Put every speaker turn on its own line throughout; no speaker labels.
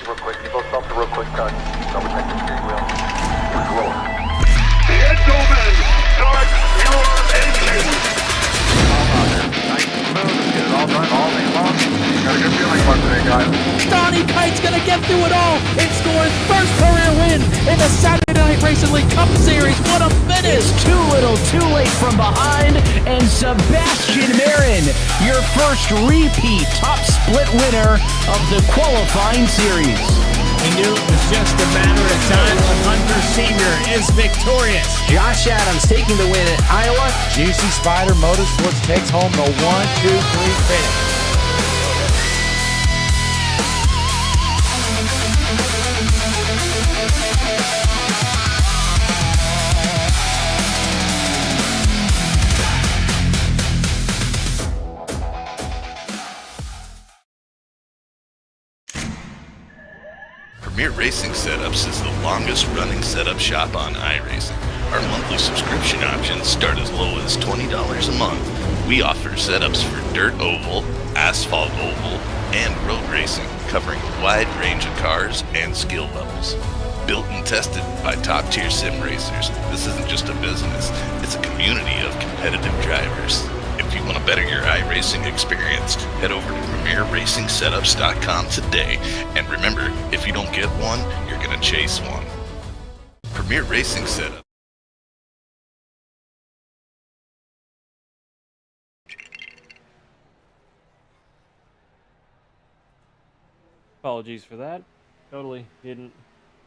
real quick. You both stop the real quick. Double check the steering wheel. Control.
Gentlemen, start your engines.
Nice and smooth. Let's get it all done all day long. Got a good feeling about today, guys.
Donnie Kite's gonna get through it all and score his first career win in the Saturday Night Racing League Cup Series. What a finish!
It's too little, too late from behind, and Sebastian Marin, your first repeat top split winner of the qualifying series.
He knew it was just a matter of time when Hunter Sr. is victorious.
Josh Adams taking the win at Iowa.
Juicy Spider Motorsports takes home the 1-2-3 finish.
Premier Racing Setups is the longest running setup shop on iRacing. Our monthly subscription options start as low as $20 a month. We offer setups for dirt oval, asphalt oval, and road racing, covering a wide range of cars and skill levels. Built and tested by top-tier sim racers, this isn't just a business, it's a community of competitive drivers. If you want to better your iRacing experience, head over to PremierRacingSetups.com today. And remember, if you don't get one, you're going to chase one. Premier Racing Setup.
Apologies for that. Totally didn't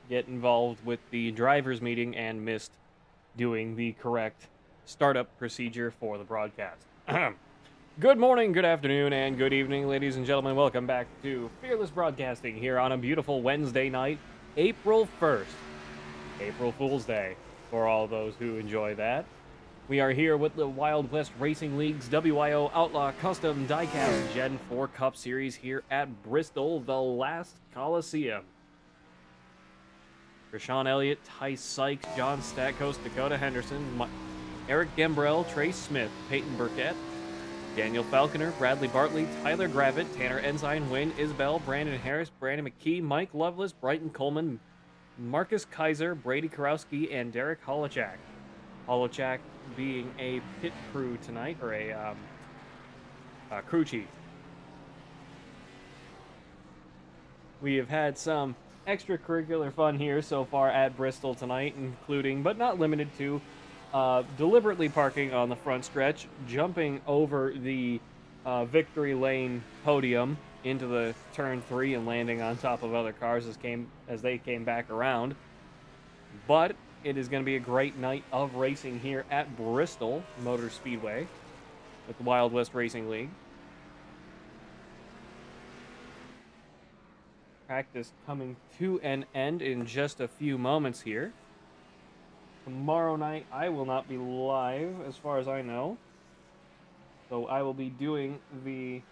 get involved with the driver's meeting and missed doing the correct startup procedure for the broadcast. Good morning, good afternoon, and good evening, ladies and gentlemen. Welcome back to Fearless Broadcasting here on a beautiful Wednesday night, April 1st. April Fool's Day for all those who enjoy that. We are here with the Wild West Racing League's WIO Outlaw Custom Diecast Gen 4 Cup Series here at Bristol, the last Coliseum. Rashawn Elliott, Tice Sykes, John Stackhouse, Dakota Henderson, Eric Gembrell, Trace Smith, Peyton Burkett, Daniel Falconer, Bradley Bartley, Tyler Gravitt, Tanner Ensign, Wynn Isbell, Brandon Harris, Brandon McKee, Mike Lovelace, Brighton Coleman, Marcus Kaiser, Brady Karowski, and Derek Holochak. Holochak being a pit crew tonight, or a crew chief. We have had some extracurricular fun here so far at Bristol tonight, including, but not limited to, deliberately parking on the front stretch, jumping over the victory lane podium into the turn 3 and landing on top of other cars as they came back around. But it is going to be a great night of racing here at Bristol Motor Speedway with the Wild West Racing League. Practice coming to an end in just a few moments here. Tomorrow night, I will not be live, as far as I know. So I will be doing the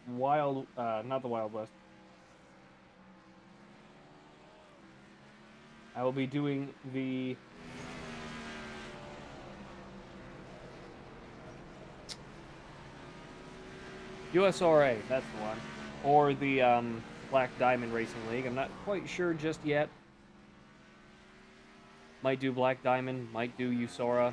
not the Wild West. I will be doing the USRA, that's the one. Or the Black Diamond Racing League. I'm not quite sure just yet. Might do Black Diamond, might do USORA.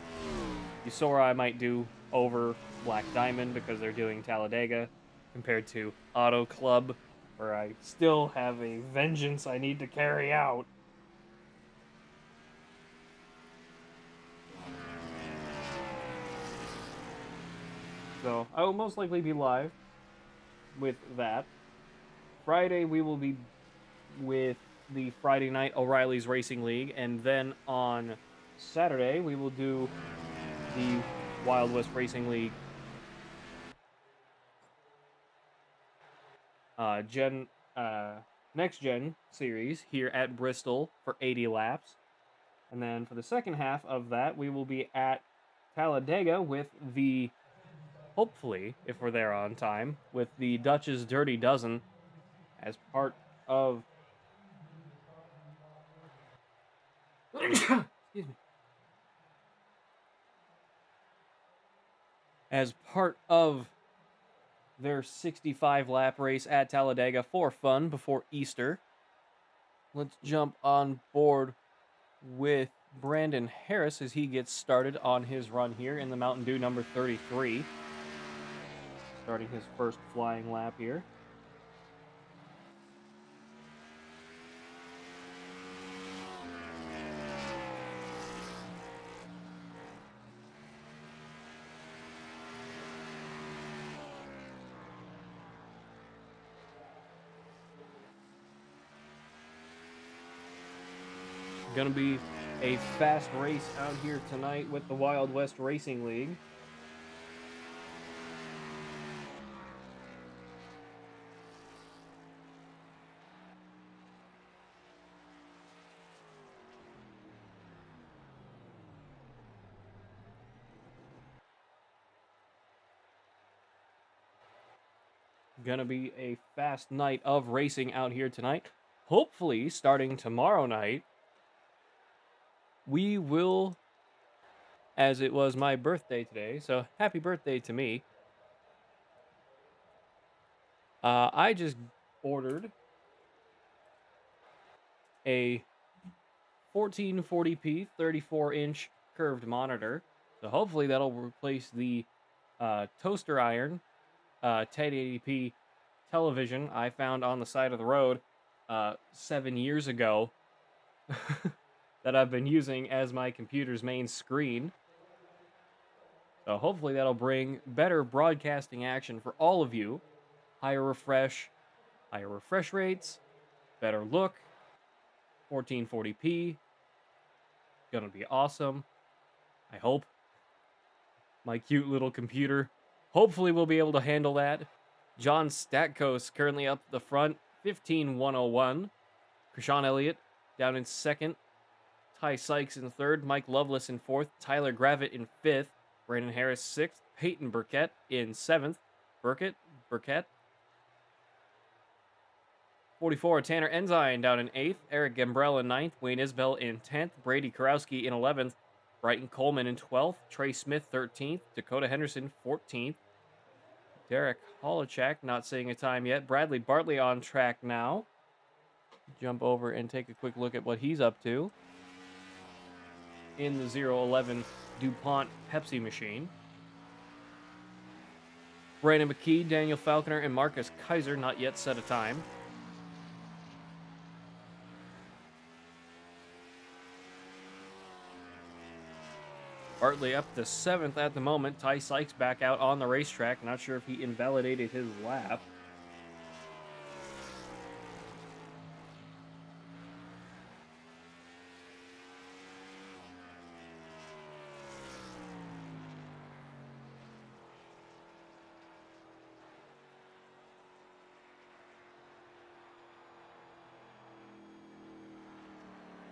USORA I might do over Black Diamond because they're doing Talladega compared to Auto Club, where I still have a vengeance I need to carry out. So I will most likely be live with that. Friday we will be with the Friday Night O'Reilly's Racing League, and then on Saturday we will do the Wild West Racing League Next Gen series here at Bristol for 80 laps. And then for the second half of that, we will be at Talladega with the, hopefully, if we're there on time, with the Dutch's Dirty Dozen as part of excuse me. As part of their 65 lap race at Talladega for fun before Easter. Let's jump on board with Brandon Harris as he gets started on his run here in the Mountain Dew number 33. Starting his first flying lap here. Gonna be a fast race out here tonight with the Wild West Racing League. Gonna be a fast night of racing out here tonight. Hopefully, starting tomorrow night, we will, as it was my birthday today, so happy birthday to me. I just ordered a 1440p 34-inch curved monitor. So hopefully that'll replace the toaster iron 1080p television I found on the side of the road 7 years ago that I've been using as my computer's main screen. So hopefully that'll bring better broadcasting action for all of you. Higher refresh rates, better look, 1440p. Gonna be awesome. I hope. My cute little computer hopefully we'll be able to handle that. John Statkos currently up the front, 15-101. Krishan Elliott down in second. Ty Sykes in third. Mike Loveless in fourth. Tyler Gravitt in fifth. Brandon Harris sixth. Peyton Burkett in seventh. Burkett. 44, Tanner Ensign down in 8th, Eric Gambrell in 9th, Wayne Isbell in 10th, Brady Karowski in 11th, Brighton Coleman in 12th, Trey Smith 13th, Dakota Henderson 14th, Derek Holochak not seeing a time yet, Bradley Bartley on track now. Jump over and take a quick look at what he's up to in the 011 DuPont Pepsi machine. Brandon McKee, Daniel Falconer, and Marcus Kaiser not yet set a time. Bartley up to 7th at the moment. Ty Sykes back out on the racetrack. Not sure if he invalidated his lap.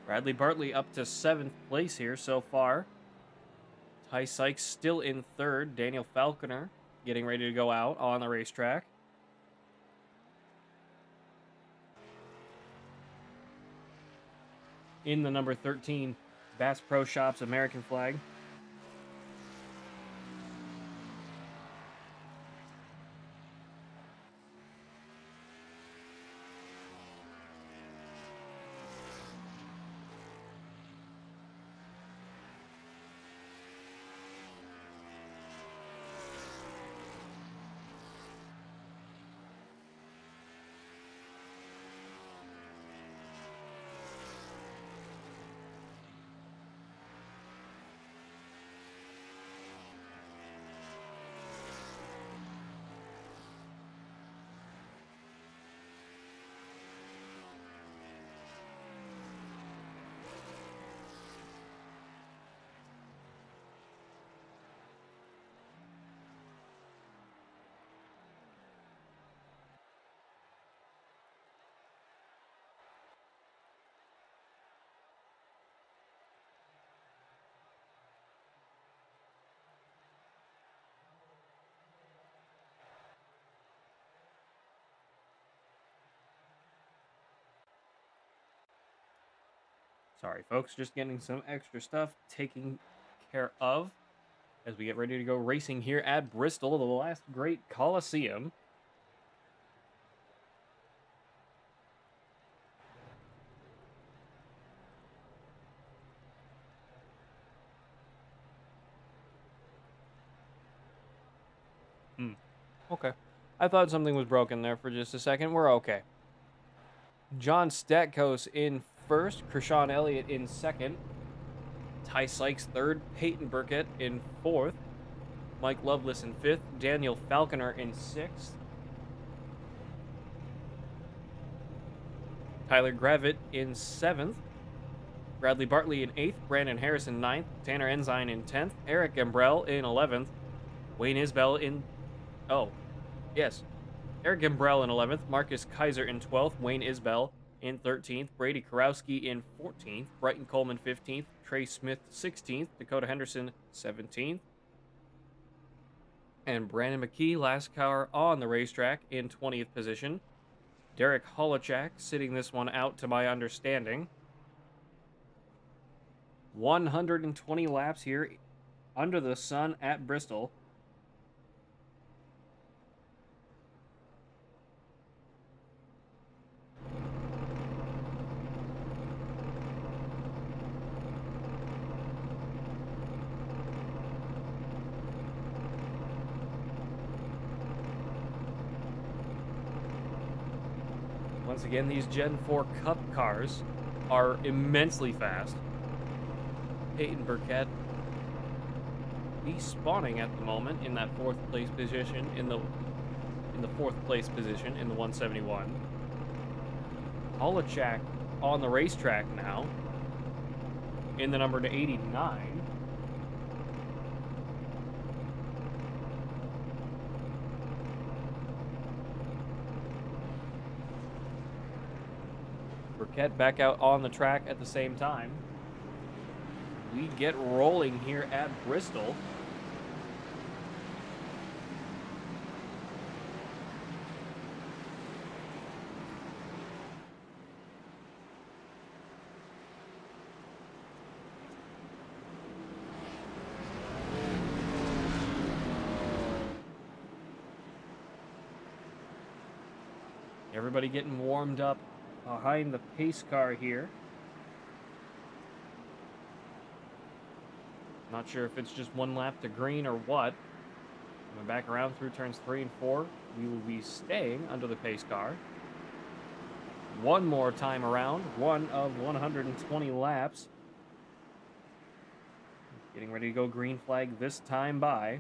Bradley Bartley up to 7th place here so far. Ty Sykes still in 3rd. Daniel Falconer getting ready to go out on the racetrack. In the number 13 Bass Pro Shops American flag. Sorry, folks, just getting some extra stuff taken care of. as we get ready to go racing here at Bristol, the last great Coliseum. Okay. I thought something was broken there for just a second. We're okay. John Statkos in first, Krishan Elliott in second, Ty Sykes third, Peyton Burkett in fourth, Mike Loveless in fifth, Daniel Falconer in sixth, Tyler Gravitt in seventh, Bradley Bartley in eighth, Brandon Harris in ninth, Tanner Ensign in 10th, Eric Gambrell in 11th, Wayne Isbell in... Eric Gambrell in 11th, Marcus Kaiser in 12th, Wayne Isbell in 13th, Brady Karowski in 14th, Brighton Coleman 15th, Trey Smith 16th, Dakota Henderson 17th, and Brandon McKee, last car on the racetrack, in 20th position. Derek Holochak sitting this one out, to my understanding. 120 laps here under the sun at Bristol. Once again, these Gen 4 Cup cars are immensely fast. Peyton Burkett despawning at the moment in that fourth place position, in the fourth place position in the 171. Holochak on the racetrack now in the number to 89. Burkett back out on the track at the same time. We get rolling here at Bristol. Everybody getting warmed up behind the pace car here. Not sure if it's just one lap to green or what. Coming back around through turns 3 and 4, we will be staying under the pace car. One more time around, one of 120 laps. Getting ready to go green flag this time by.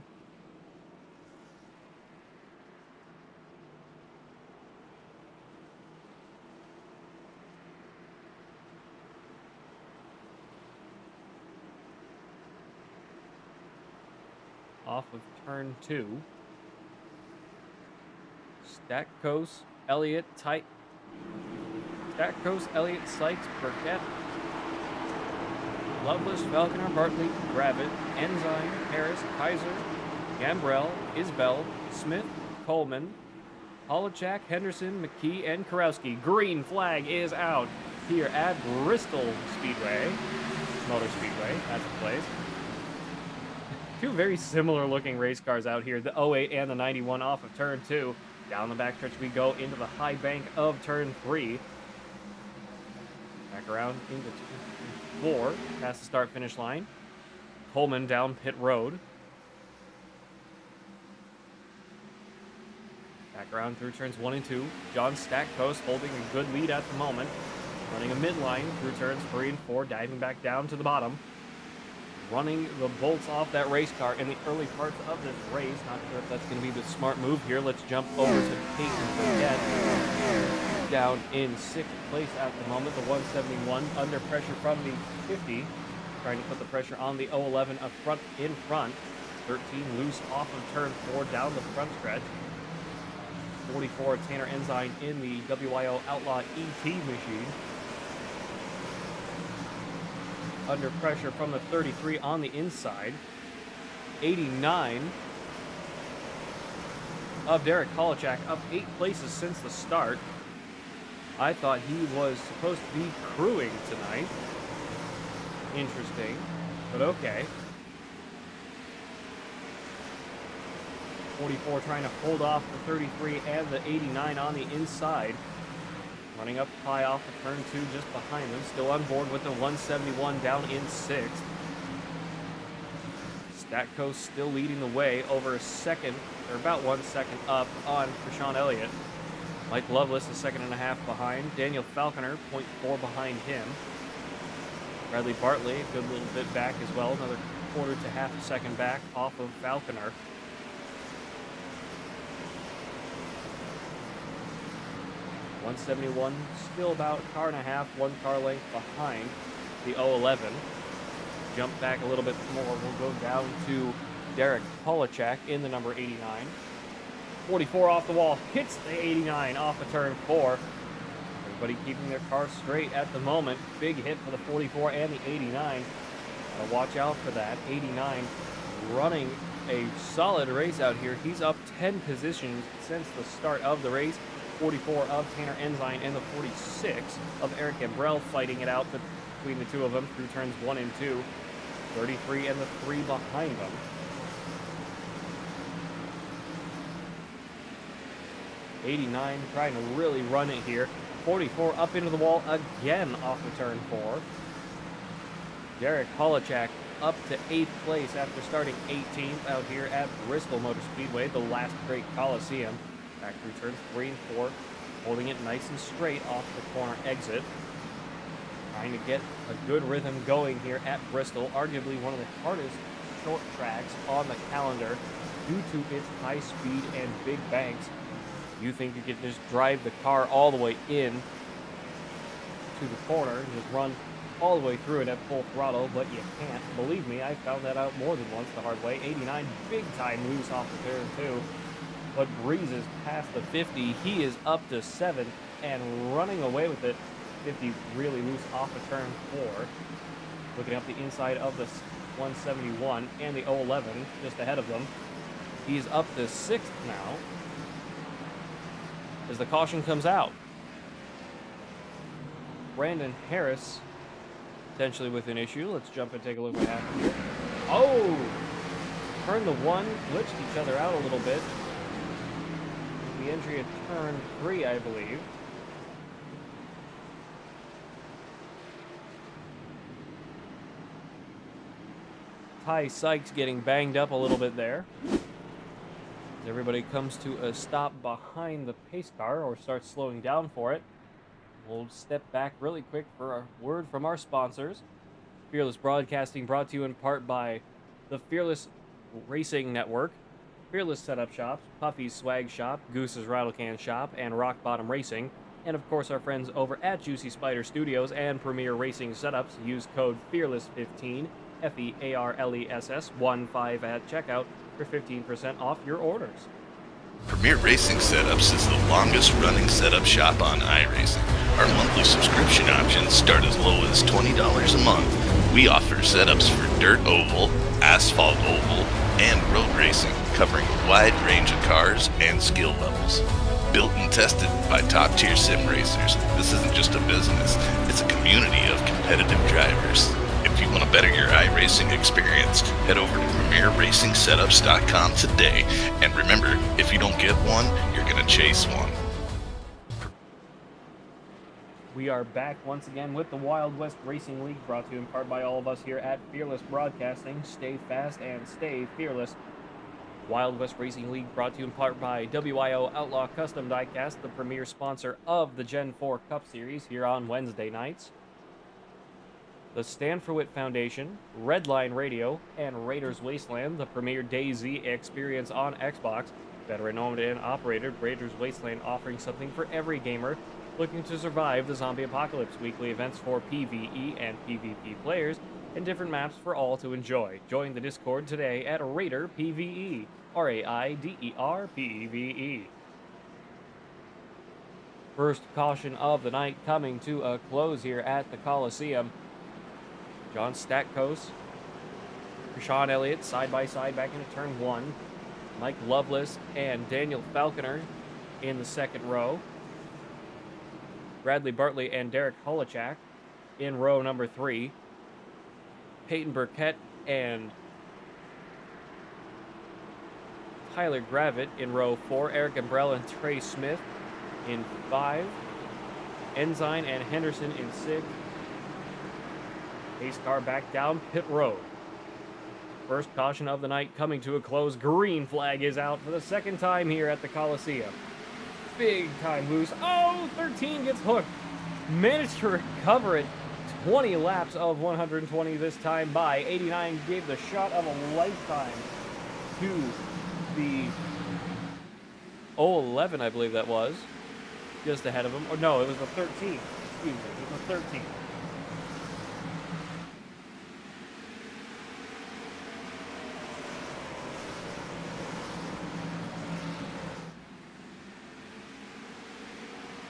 Off of turn 2. Statkos, Elliott, Sykes, Burkett, Loveless, Falconer, Bartley, Gravitt, Ensign, Harris, Kaiser, Gambrell, Isbell, Smith, Coleman, Holochak, Henderson, McKee, and Karowski. Green flag is out here at Bristol Speedway. Motor Speedway, that's the place. Two very similar looking race cars out here, the 08 and the 91 off of turn 2. Down the backstretch we go into the high bank of turn 3. Back around into turn 4, past the start finish line. Coleman down pit road. Back around through turns 1 and 2. John Statkos holding a good lead at the moment. Running a midline through turns 3 and 4, diving back down to the bottom. Running the bolts off that race car in the early parts of this race. Not sure if that's going to be the smart move here. Let's jump over to Peyton Burkett. Down in 6th place at the moment. The 171 under pressure from the 50. Trying to put the pressure on the 011 up front, in front. 13 loose off of turn 4 down the front stretch. 44 Tanner Ensign in the WYO Outlaw ET machine. Under pressure from the 33 on the inside. 89 of Derek Holochak, up 8 places since the start. I thought he was supposed to be crewing tonight. Interesting, but okay. 44 trying to hold off the 33 and the 89 on the inside. Running up high off of turn 2 just behind them. Still on board with the 171 down in 6th. Statco still leading the way over a second, or about 1 second up on Rashawn Elliott. Mike Lovelace is 1.5 seconds behind. Daniel Falconer, 0.4 behind him. Bradley Bartley, a good little bit back as well. Another quarter to half a second back off of Falconer. .171, still about a car and a half, 1 car length behind the 011. Jump back a little bit more. We'll go down to Derek Polachak in the number 89. 44 off the wall, hits the 89 off of turn 4. Everybody keeping their car straight at the moment. Big hit for the 44 and the 89. Gotta watch out for that. 89 running a solid race out here. He's up 10 positions since the start of the race. 44 of Tanner Ensign and the 46 of Eric Gambrell fighting it out between the two of them through turns 1 and 2. 33 and the 3 behind them. '89 trying to really run it here. 44 up into the wall again off of turn 4. Derek Polachak up to 8th place after starting 18th out here at Bristol Motor Speedway, the last great Coliseum. Back through turns 3 and 4, holding it nice and straight off the corner exit. Trying to get a good rhythm going here at Bristol, arguably one of the hardest short tracks on the calendar due to its high speed and big banks. You think you could just drive the car all the way in to the corner and just run all the way through it at full throttle, but you can't. Believe me, I found that out more than once the hard way. 89 big time loose off the turn 2. But breezes past the 50. He is up to 7th and running away with it. 50 really loose off of turn 4. Looking up the inside of the 171 and the 011 just ahead of them. He's up to 6th now as the caution comes out. Brandon Harris potentially with an issue. Let's jump and take a look what happened here. Oh! Turn the 1, glitched each other out a little bit. The entry at turn 3, I believe. Ty Sykes getting banged up a little bit there. As everybody comes to a stop behind the pace car or starts slowing down for it. We'll step back really quick for a word from our sponsors. Fearless Broadcasting brought to you in part by the Fearless Racing Network, Fearless Setup Shops, Puffy's Swag Shop, Goose's Rattlecan Shop, and Rock Bottom Racing. And of course our friends over at Juicy Spider Studios and Premier Racing Setups. Use code FEARLESS15, FEARLESS 15 at checkout for 15% off your orders.
Premier Racing Setups is the longest running setup shop on iRacing. Our monthly subscription options start as low as $20 a month. We offer setups for dirt oval, asphalt oval, and road racing, covering a wide range of cars and skill levels. Built and tested by top-tier sim racers, this isn't just a business, it's a community of competitive drivers. If you want to better your iRacing experience, head over to PremierRacingSetups.com today. And remember, if you don't get one, you're going to chase one.
We are back once again with the Wild West Racing League, brought to you in part by all of us here at Fearless Broadcasting. Stay fast and stay fearless. Wild West Racing League brought to you in part by WIO Outlaw Custom Diecast, the premier sponsor of the Gen 4 Cup Series here on Wednesday nights. The Stand for Wit Foundation, Redline Radio, and Raiders Wasteland, the premier DayZ experience on Xbox. Veteran owned and operated, Raiders Wasteland offering something for every gamer looking to survive the zombie apocalypse. Weekly events for PvE and PvP players, and different maps for all to enjoy. Join the Discord today at Raider PvE, RAIDER PvE. First caution of the night coming to a close here at the Coliseum. John Statkos, Rashawn Elliott side by side back into turn 1. Mike Lovelace and Daniel Falconer in the second row. Bradley Bartley and Derek Polachak in row number 3. Peyton Burkett and Tyler Gravitt in row 4. Eric Umbrella and Trey Smith in 5. Ensign and Henderson in 6. Pace car back down pit road. First caution of the night coming to a close. Green flag is out for the second time here at the Coliseum. Big time loose. Oh, 13 gets hooked. Managed to recover it. 20 laps of 120 this time by. 89 gave the shot of a lifetime to the 011, I believe that was. Just ahead of him. Or no, it was the 13. Excuse me, it was the 13.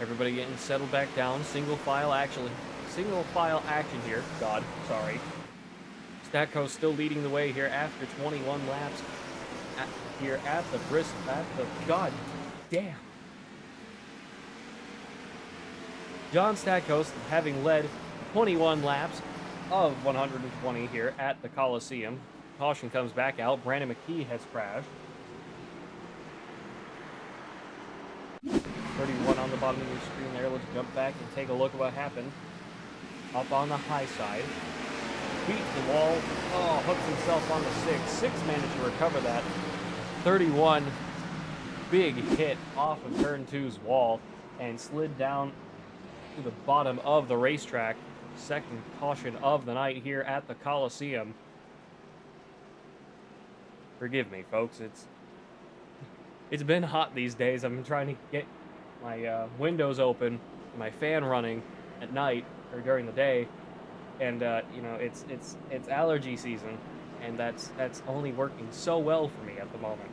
Everybody getting settled back down. Single file action here. God, sorry. Statco still leading the way here after 21 laps. Here at the God damn. John Statco having led 21 laps of 120 here at the Coliseum. Caution comes back out. Brandon McKee has crashed. 31 on the bottom of your screen there. Let's jump back and take a look at what happened. Up on the high side. Beats the wall. Oh, hooks himself on the 6. 6 managed to recover that. 31 big hit off of turn 2's wall and slid down to the bottom of the racetrack. Second caution of the night here at the Coliseum. Forgive me, folks. It's been hot these days. I've been trying to get my windows open, my fan running at night or during the day, and you know, it's allergy season, and that's only working so well for me at the moment,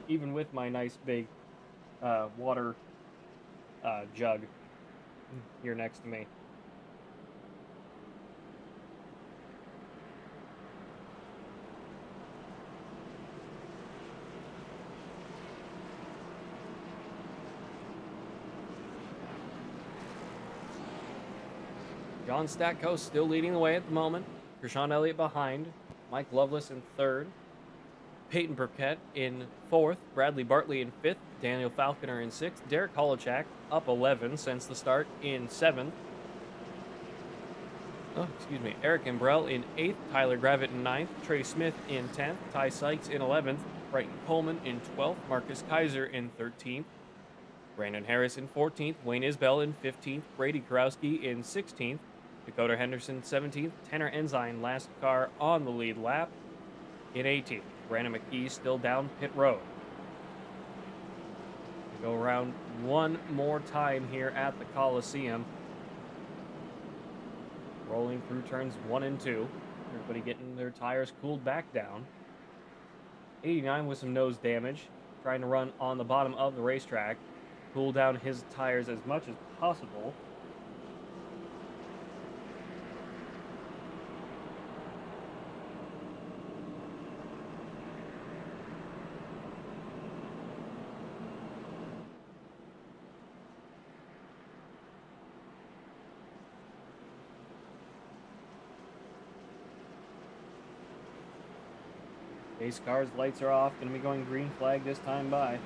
even with my nice big water jug here next to me. John Statco still leading the way at the moment. Krishan Elliott behind. Mike Loveless in 3rd. Peyton Burkett in 4th. Bradley Bartley in 5th. Daniel Falconer in 6th. Derek Holochak up 11 since the start in 7th. Eric Imbrell in 8th. Tyler Gravitt in 9th. Trey Smith in 10th. Ty Sykes in 11th. Brighton Coleman in 12th. Marcus Kaiser in 13th. Brandon Harris in 14th. Wayne Isbell in 15th. Brady Karowski in 16th. Dakota Henderson 17th. Tanner Ensign last car on the lead lap in 18th. Brandon McKee still down pit road. We go around one more time here at the Coliseum. Rolling through turns 1 and 2. Everybody getting their tires cooled back down. 89 with some nose damage. Trying to run on the bottom of the racetrack. Cool down his tires as much as possible. Pace car's lights are off. Going to be going green flag this time by.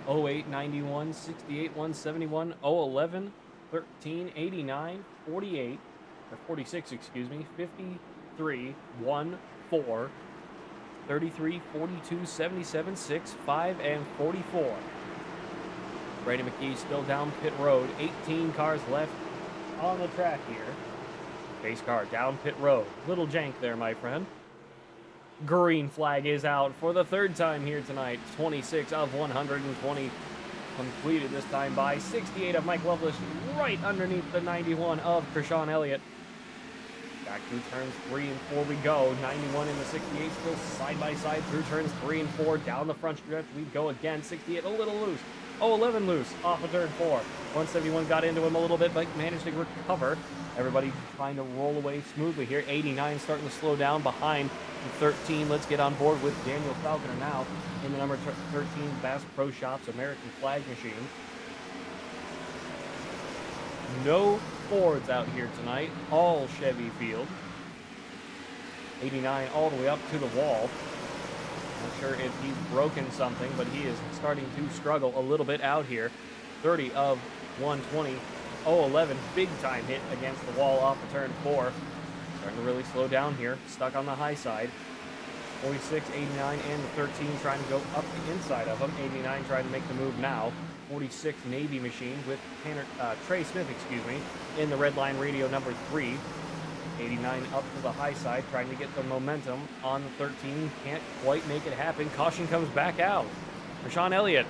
'08, 91, 68, 171, 011, 13, 89, 48, or 46, excuse me, 53, 1, 4, 33, 42, 77, 6, 5, and 44. Brady McKee still down pit road. 18 cars left on the track here. Pace car down pit road. Little jank there, my friend. Green flag is out for the 3rd time here tonight. 26 of 120 completed this time by. 68 of Mike Loveless right underneath the 91 of Krishan Elliott. Back through turns 3 and 4 we go. 91 in the 68 still side by side through turns 3 and 4. Down the front stretch we go again. 68 a little loose. 011 loose off of turn 4. 171 got into him a little bit, but managed to recover. Everybody trying to roll away smoothly here. 89 starting to slow down behind 13. Let's get on board with Daniel Falconer now in the number 13 Bass Pro Shops American Flag Machine. no Fords out here tonight, all Chevy field. 89 all the way up to the wall. Not sure if he's broken something, but he is starting to struggle a little bit out here. 30 of 120. 011, big time hit against the wall off of turn 4. Starting to really slow down here, stuck on the high side. 46, 89, and the 13 trying to go up the inside of him. 89 trying to make the move now. 46 Navy machine with Trey Smith, in the Redline Radio number 3. 89 up to the high side, trying to get the momentum on the 13. Can't quite make it happen. Caution comes back out. Rashawn Elliott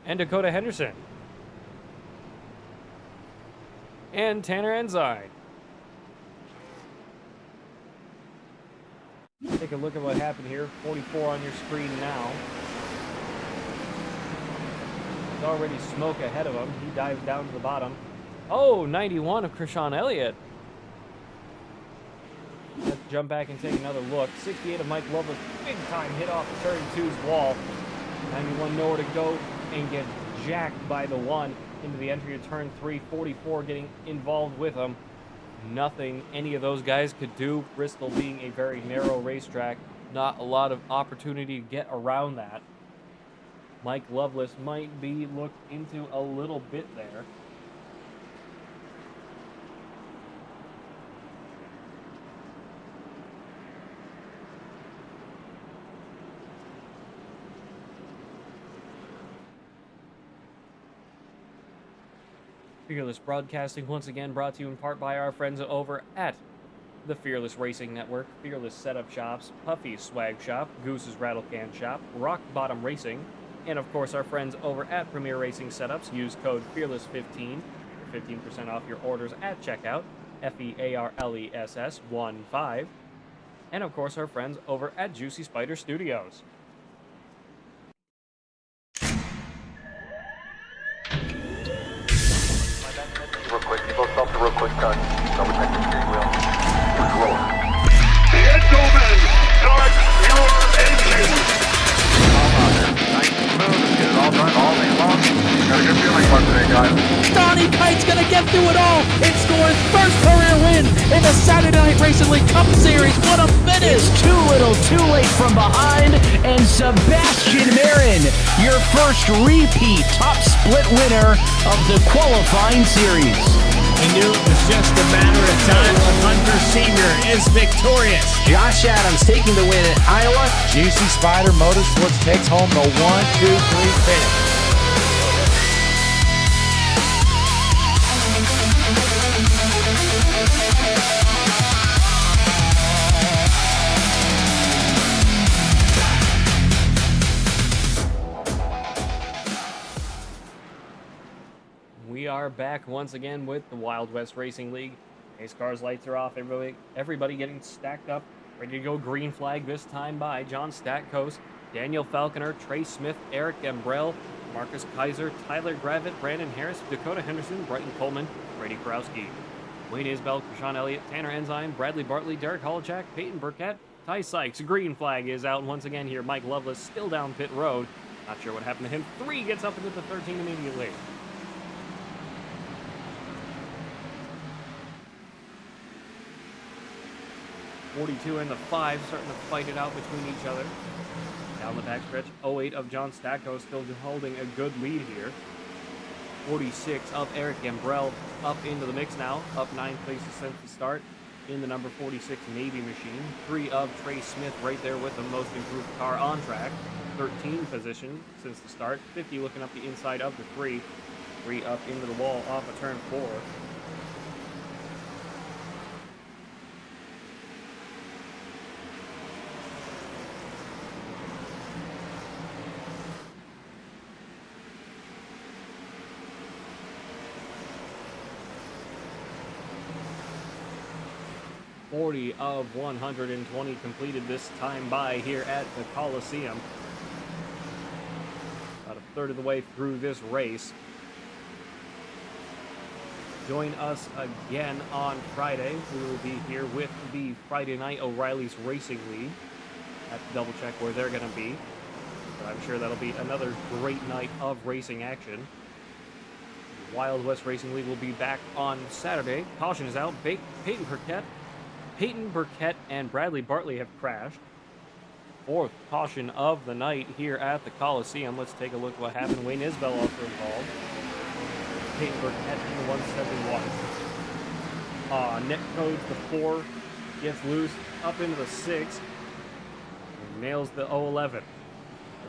and Dakota Henderson. And Tanner Ensign. Take a look at what happened here. 44 on your screen now. There's already smoke ahead of him. He dives down to the bottom. Oh, 91 of Krishan Elliott. Let's jump back and take another look. 68 of Mike Lovelace. Big time hit off the turn 2's wall. 91 nowhere to go and get jacked by the 1 into the entry of turn 3. 44 getting involved with him. Nothing any of those guys could do. Bristol being a very narrow racetrack. Not a lot of opportunity to get around that. Mike Lovelace might be looked into a little bit there. Fearless Broadcasting, once again brought to you in part by our friends over at the Fearless Racing Network, Fearless Setup Shops, Puffy's Swag Shop, Goose's Rattlecan Shop, Rock Bottom Racing, and of course our friends over at Premier Racing Setups. Use code FEARLESS15 for 15% off your orders at checkout, FEARLESS 15. And of course our friends over at Juicy Spider Studios.
Real quick, you both stop real quick, double check the steering wheel. Roll.
Gentlemen, start your engines!
Nice and smooth, get it all done all day long. Got a good feeling about today, guys.
Donnie Kite's gonna get through it all and score his first career win in the Saturday Night Racing League Cup Series. What a finish! It's too little, too late from behind, and Sebastian Marin, your first repeat top split winner of the qualifying series.
We knew it was just a matter of time when Hunter Sr. is victorious.
Josh Adams taking the win at Iowa.
Juicy Spider Motorsports takes home the 1, 2, 3 finish.
We are back once again with the Wild West Racing League. Pace cars, lights are off. Everybody getting stacked up, ready to go green flag this time by John Statkos, Daniel Falconer, Trey Smith, Eric Gambrell, Marcus Kaiser, Tyler Gravitt, Brandon Harris, Dakota Henderson, Brighton Coleman, Brady Karowski, Wayne Isbell, Krishan Elliott, Tanner Ensign, Bradley Bartley, Derek Holochak, Peyton Burkett, Ty Sykes. Green flag is out once again here. Mike Lovelace still down pit road. Not sure what happened to him. 3 gets up into the 13 immediately. .42 and the 5 starting to fight it out between each other. Down the backstretch, 08 of John Statkos still holding a good lead here. 46 of Eric Gambrell up into the mix now, up 9 places since the start in the number 46 Navy machine. 3 of Trey Smith right there with the most improved car on track. 13 position since the start. 50 looking up the inside of the 3. 3 up into the wall off of turn 4. .40 of 120 completed this time by here at the Coliseum. About a third of the way through this race. Join us again on Friday. We will be here with the Friday Night O'Reilly's Racing League. Have to double check where they're going to be. But I'm sure that'll be another great night of racing action. Wild West Racing League will be back on Saturday. Caution is out. Peyton Burkett and Bradley Bartley have crashed. Fourth caution of the night here at the Coliseum. Let's take a look at what happened. Wayne Isbell also involved. Peyton Burkett in the 171. Net codes the 4, gets loose up into the 6, and nails the 011.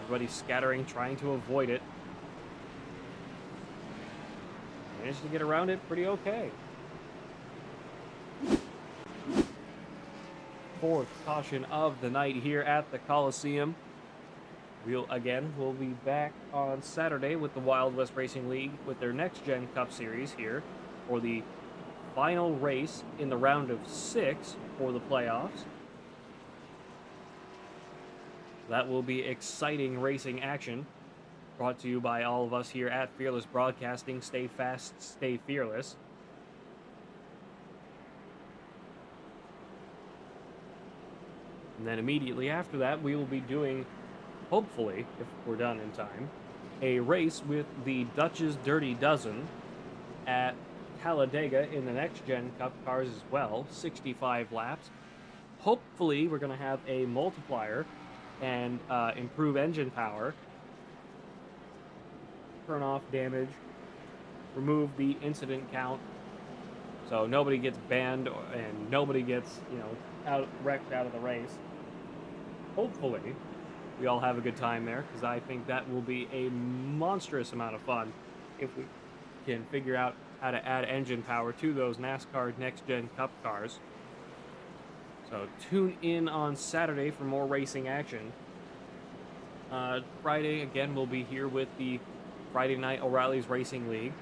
Everybody scattering, trying to avoid it. Managed to get around it pretty okay. Fourth caution of the night here at the Coliseum. We'll be back on Saturday with the Wild West Racing League with their Next Gen Cup Series here for the final race in the round of 6 for the playoffs. That will be exciting racing action, brought to you by all of us here at Fearless Broadcasting. Stay fast, stay fearless. And then immediately after that, we will be doing, hopefully, if we're done in time, a race with the Dutch's Dirty Dozen at Talladega in the Next Gen Cup cars as well, 65 laps. Hopefully, we're going to have a multiplier and improve engine power, turn off damage, remove the incident count, so nobody gets banned and nobody gets, wrecked out of the race. Hopefully, we all have a good time there, because I think that will be a monstrous amount of fun if we can figure out how to add engine power to those NASCAR Next Gen Cup cars. So tune in on Saturday for more racing action. Friday, again, we'll be here with the Friday Night O'Reilly's Racing League.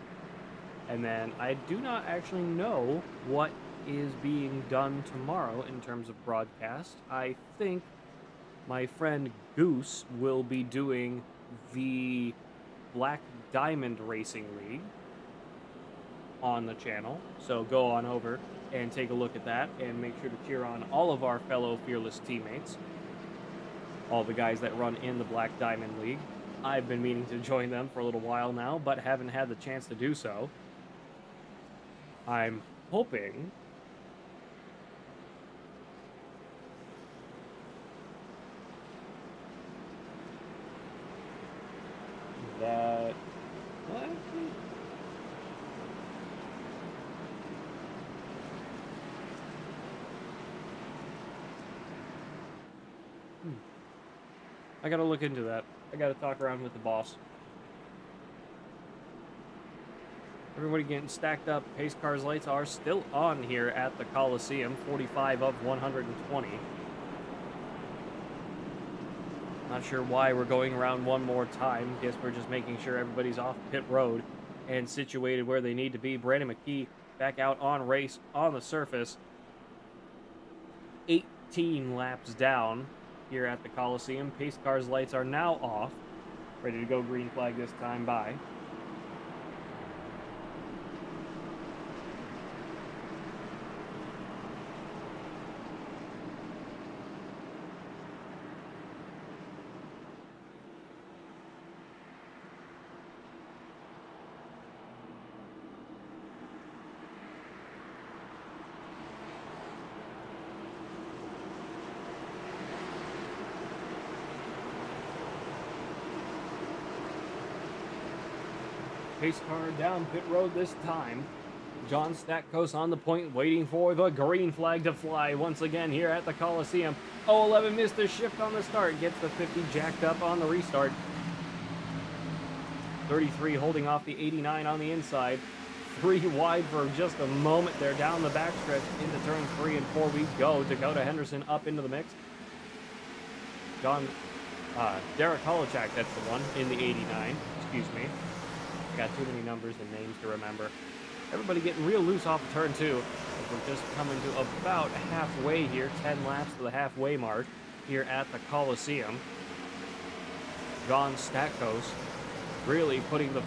And then I do not actually know what is being done tomorrow in terms of broadcast. I think my friend Goose will be doing the Black Diamond Racing League on the channel. So go on over and take a look at that and make sure to cheer on all of our fellow Fearless teammates, all the guys that run in the Black Diamond League. I've been meaning to join them for a little while now, but haven't had the chance to do so. I'm hoping that... I gotta look into that. I gotta talk around with the boss. Everybody getting stacked up. Pace cars lights are still on here at the Coliseum. 45 of 120. Not sure why we're going around one more time. Guess we're just making sure everybody's off pit road and situated where they need to be. Brandon McKee back out on race on the surface. 18 laps down here at the Coliseum. Pace cars lights are now off. Ready to go green flag this time by. Pace car down pit road this time. John Stackos on the point, waiting for the green flag to fly once again here at the Coliseum. 011 missed the shift on the start, gets the 50 jacked up on the restart. 33 holding off the 89 on the inside. 3 wide for just a moment there down the backstretch into turn 3 and 4 we go. Dakota Henderson up into the mix. Derek Holochak, that's the one, in the 89, excuse me. Got too many numbers and names to remember. Everybody getting real loose off of turn 2. We're just coming to about halfway here, 10 laps to the halfway mark here at the Coliseum. John Stackos really putting the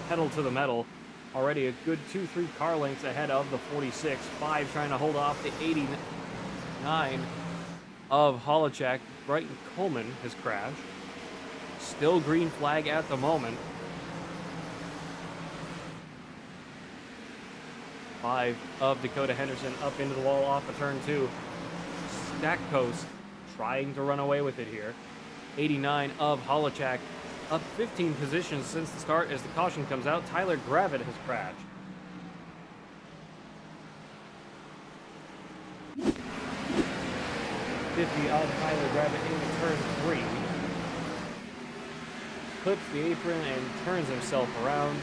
pedal to the metal. Already a good 2-3 car lengths ahead of the 46. 5 trying to hold off the 89 of Holochak. Brighton Coleman has crashed. Still green flag at the moment. 5 of Dakota Henderson up into the wall off of turn 2. Stack Coast trying to run away with it here. 89 of Holochak up 15 positions since the start as the caution comes out. Tyler Gravitt has crashed. Of Tyler Gravitt into turn 3. Clips the apron and turns himself around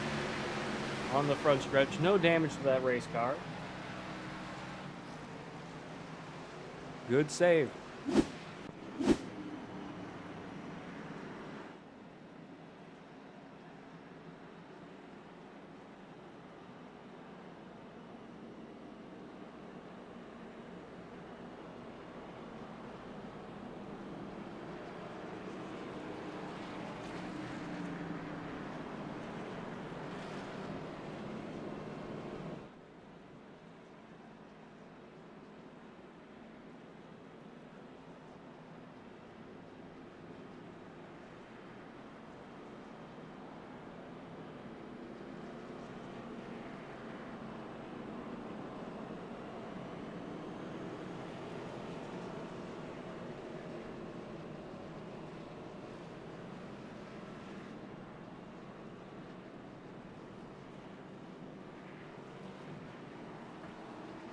on the front stretch. No damage to that race car. Good save.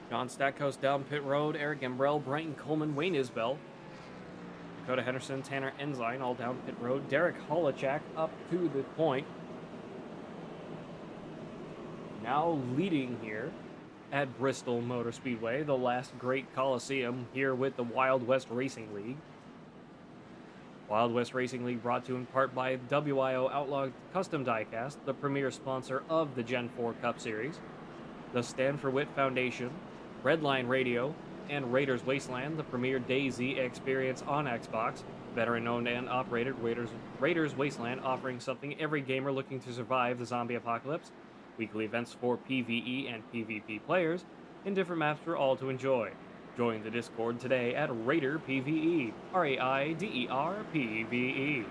John Stackhouse down pit road. Eric Gambrell, Brighton Coleman, Wayne Isbell, Dakota Henderson, Tanner Ensign, all down pit road. Derek Holochak up to the point. Now leading here at Bristol Motor Speedway, the last great Coliseum here with the Wild West Racing League. Wild West Racing League brought to you in part by WIO Outlaw Custom Diecast, the premier sponsor of the Gen 4 Cup Series, the Stand for Wit Foundation, Redline Radio, and Raiders Wasteland, the premier DayZ experience on Xbox. Veteran-owned and operated, Raiders Wasteland offering something every gamer looking to survive the zombie apocalypse. Weekly events for PvE and PvP players, and different maps for all to enjoy. Join the Discord today at Raider PvE, RAIDER PvE.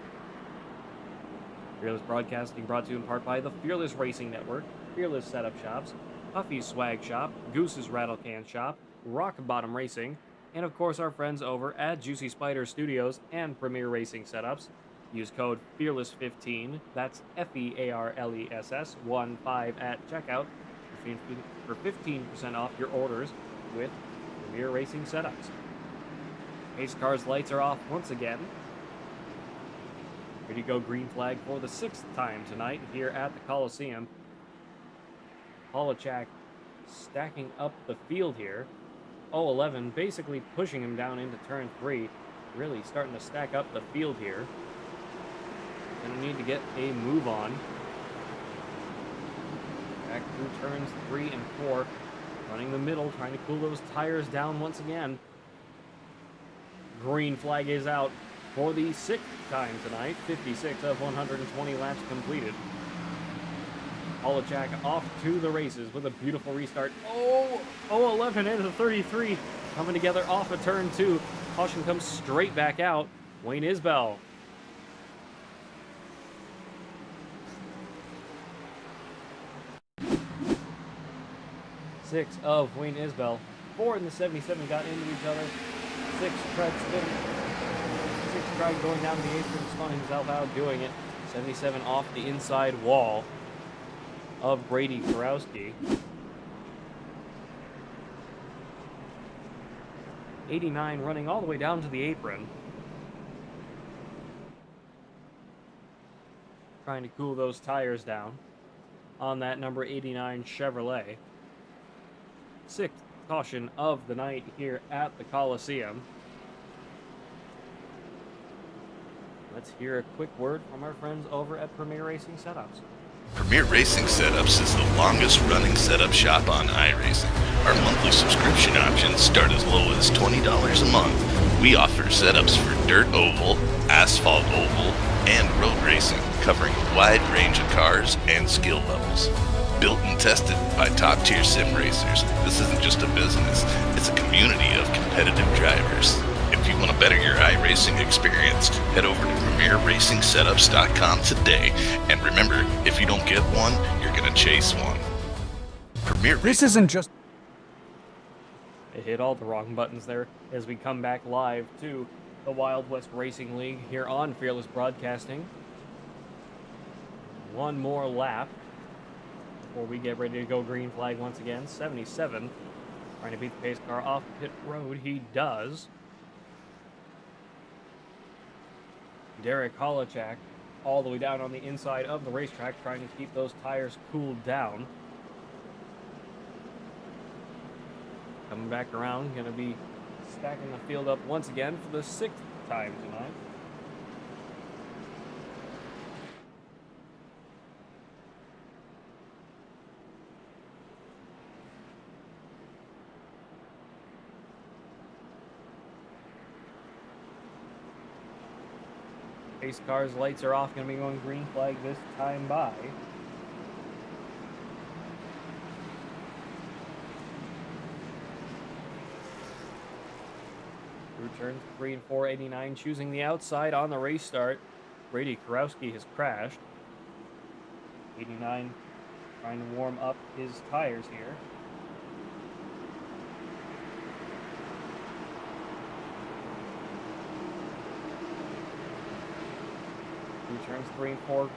Fearless Broadcasting brought to you in part by the Fearless Racing Network, Fearless Setup Shops, Puffy's Swag Shop, Goose's Rattlecan Shop, Rock Bottom Racing, and of course our friends over at Juicy Spider Studios and Premier Racing Setups. Use code FEARLESS15, that's FEARLESS 15 at checkout for 15% off your orders with Premier Racing Setups. Pace Car's lights are off once again. Ready to go green flag for the 6th time tonight here at the Coliseum. Holochak stacking up the field here. 011 basically pushing him down into turn 3. Really starting to stack up the field here. Gonna need to get a move on. Back through turns 3 and 4. Running the middle, trying to cool those tires down once again. Green flag is out for the 6th time tonight. 56 of 120 laps completed. Holochak off to the races with a beautiful restart. 011 into 33. Coming together off of turn 2. Caution comes straight back out. Wayne Isbell. Six of Wayne Isbell. 4 in the 77 got into each other. 6 tried spinning. 6 tried going down the apron, spun himself out doing it. 77 off the inside wall of Brady Kurowski. 89 running all the way down to the apron. Trying to cool those tires down on that number 89 Chevrolet. 6th caution of the night here at the Coliseum. Let's hear a quick word from our friends over at Premier Racing Setups.
Premier Racing Setups is the longest running setup shop on iRacing. Our monthly subscription options start as low as $20 a month. We offer setups for dirt oval, asphalt oval, and road racing, covering a wide range of cars and skill levels. Built and tested by top-tier sim racers, this isn't just a business, it's a community of competitive drivers. If you want to better your iRacing experience, head over to PremierRacingSetups.com today. And remember, if you don't get one, you're going to chase one. Premier
This isn't just...
I hit all the wrong buttons there as we come back live to the Wild West Racing League here on Fearless Broadcasting. One more lap before we get ready to go green flag once again. 77 trying to beat the pace car off pit road. He does. Derek Holochak all the way down on the inside of the racetrack trying to keep those tires cooled down. Coming back around, going to be stacking the field up once again for the 6th time tonight. Pace car's lights are off, going to be going green flag this time by. Through turns 3 and 4, 89 choosing the outside on the restart. Brady Kurowski has crashed. 89 trying to warm up his tires here. Through turns 3 and 4,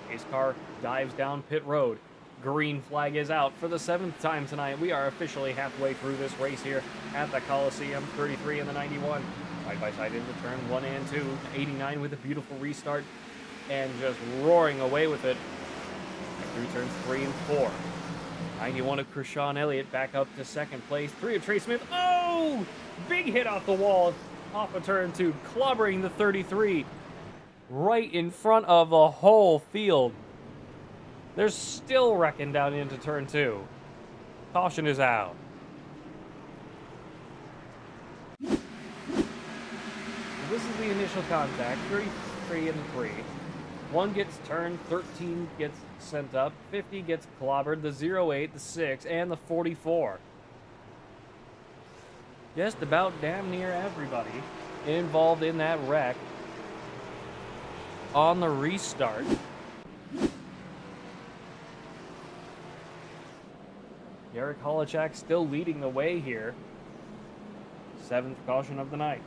pace car dives down pit road. Green flag is out for the 7th time tonight. We are officially halfway through this race here at the Coliseum. 33 and the 91. Side by side into turn 1 and 2. 89 with a beautiful restart and just roaring away with it through turns 3 and 4. 91 of Krishan Elliott back up to 2nd place. 3 of Trey Smith. Oh! Big hit off the wall off of turn 2, clobbering the 33 right in front of the whole field. They're still wrecking down into turn 2. Caution is out. This is the initial contact, 33 and 3. 1 gets turned, 13 gets sent up, 50 gets clobbered, the 08, the 6, and the 44. Just about damn near everybody involved in that wreck on the restart. Derek Holochak still leading the way here. 7th caution of the night.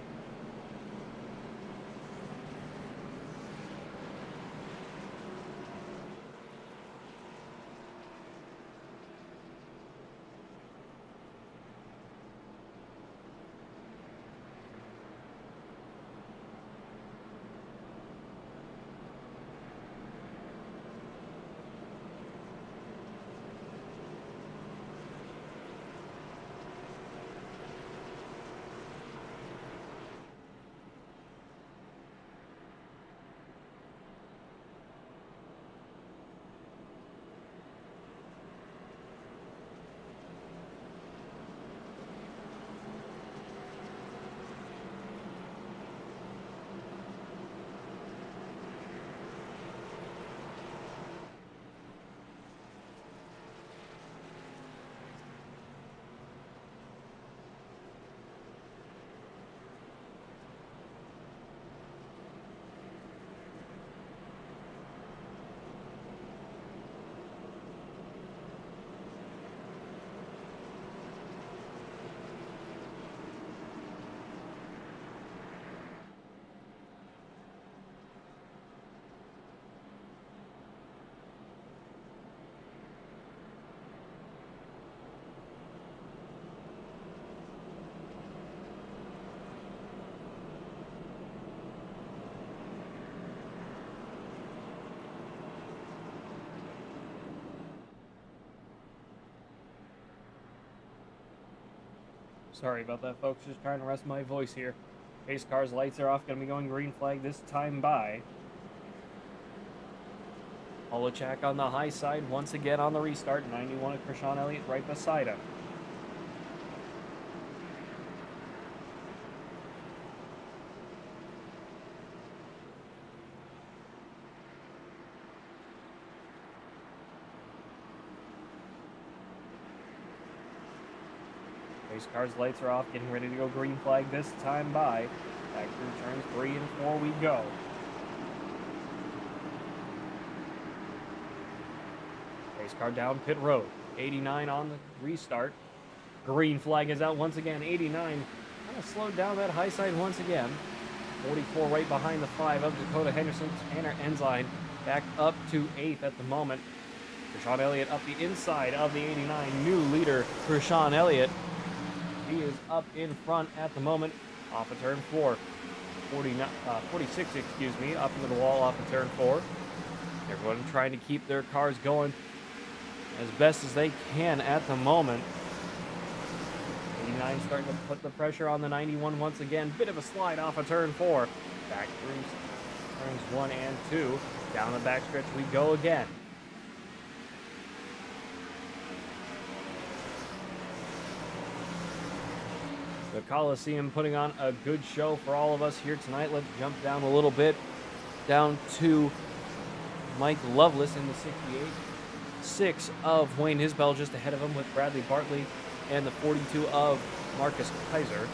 Sorry about that, folks. Just trying to rest my voice here. Pace car's lights are off. Going to be going green flag this time by. Holochak on the high side once again on the restart. 91 of Krishan Elliott right beside him. Pace car's lights are off, getting ready to go green flag this time by. Back through turns 3 and 4 we go. Pace car down pit road. 89 on the restart. Green flag is out once again. 89 kind of slowed down that high side once again. 44 right behind the 5 of Dakota Henderson. Tanner Ensign back up to 8th at the moment. Krishan Elliott up the inside of the 89. New leader, Krishan Elliott. He is up in front at the moment, off of turn 4. 46, up into the wall off of turn 4. Everyone trying to keep their cars going as best as they can at the moment. 89 starting to put the pressure on the 91 once again. Bit of a slide off of turn 4. Back through turns 1 and 2. Down the backstretch we go again. The Coliseum putting on a good show for all of us here tonight. Let's jump down a little bit. Down to Mike Loveless in the 68. 6 of Wayne Isbell just ahead of him with Bradley Bartley and the 42 of Marcus Kaiser.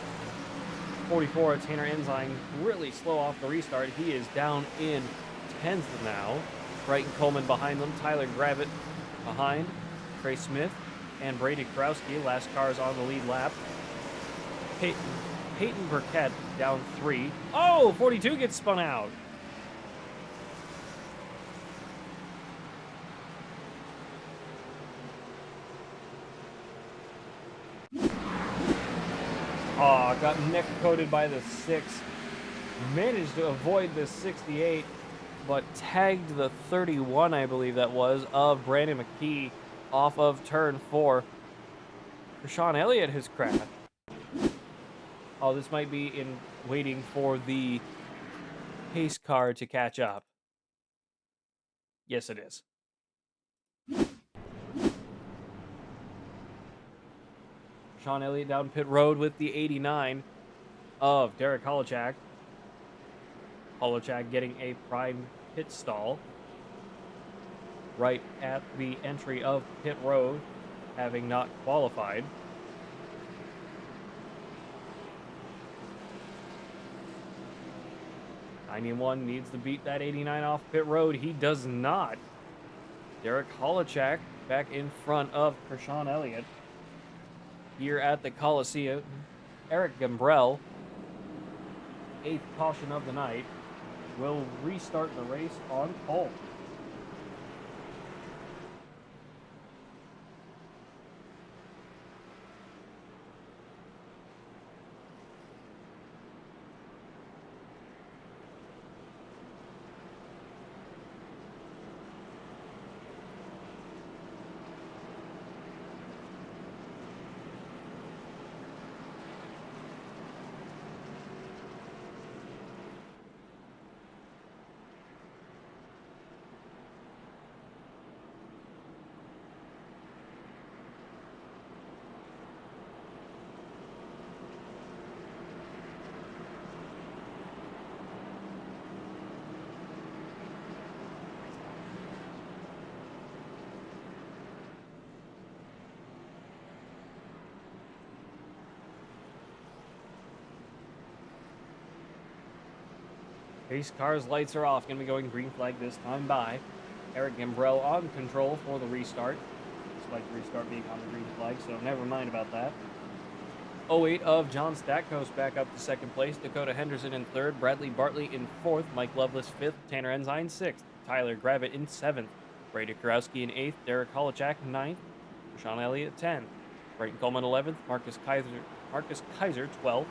44 of Tanner Ensign, really slow off the restart. He is down in 10th now. Brighton Coleman behind them. Tyler Gravitt behind. Trey Smith and Brady Krowski. Last cars on the lead lap. Peyton Burkett down 3. Oh, 42 gets spun out. Oh, got neck coated by the 6. Managed to avoid the 68, but tagged the 31, I believe that was, of Brandon McKee off of turn 4. Krishan Elliott has crashed. Oh, this might be in waiting for the pace car to catch up. Yes, it is. Sean Elliott down pit road with the 89 of Derek Holochak. Holochak getting a prime pit stall right at the entry of pit road, having not qualified. 91 needs to beat that 89 off pit road. He does not. Derek Holochak back in front of Krishan Elliott here at the Coliseum. Eric Gambrell, 8th caution of the night, will restart the race on pole. Pace car's lights are off. Going to be going green flag this time by Eric Gambrell on control for the restart. Despite the restart being on the green flag, so never mind about that. 08 of John Stackhouse back up to second place. Dakota Henderson in third. Bradley Bartley in fourth. Mike Loveless fifth. Tanner Ensign sixth. Tyler Gravitt in seventh. Brady Kurowski in eighth. Derek Holochak ninth. Sean Elliott 10th. Brighton Coleman 11th. Marcus Kaiser 12th.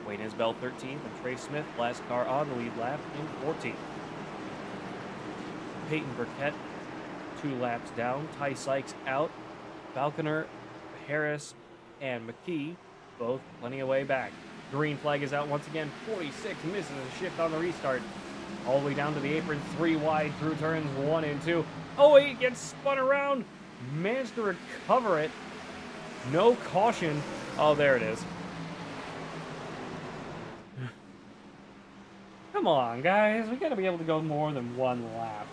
Wayne Isbell 13th, and Trey Smith, last car on the lead lap, in 14th. Peyton Burkett, 2 laps down. Ty Sykes out. Falconer, Harris, and McKee, both plenty of way back. Green flag is out once again. 46 misses a shift on the restart. All the way down to the apron, 3 wide through turns 1 and 2. 08 gets spun around. Managed to recover it. No caution. Oh, there it is. Come on, guys. We gotta be able to go more than 1 lap.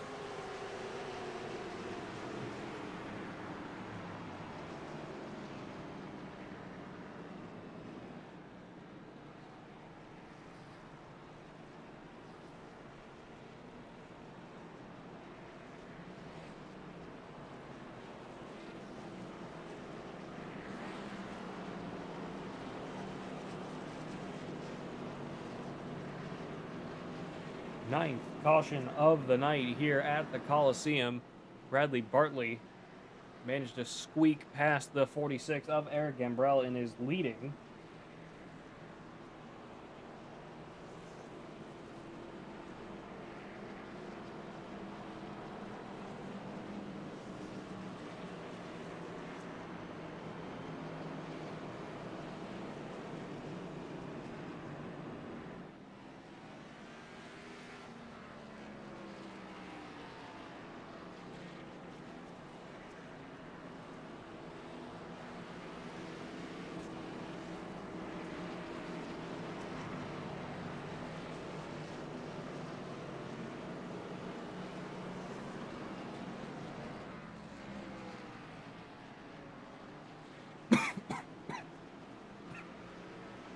Ninth caution of the night here at the Coliseum. Bradley Bartley managed to squeak past the 46 of Eric Gambrell and is leading.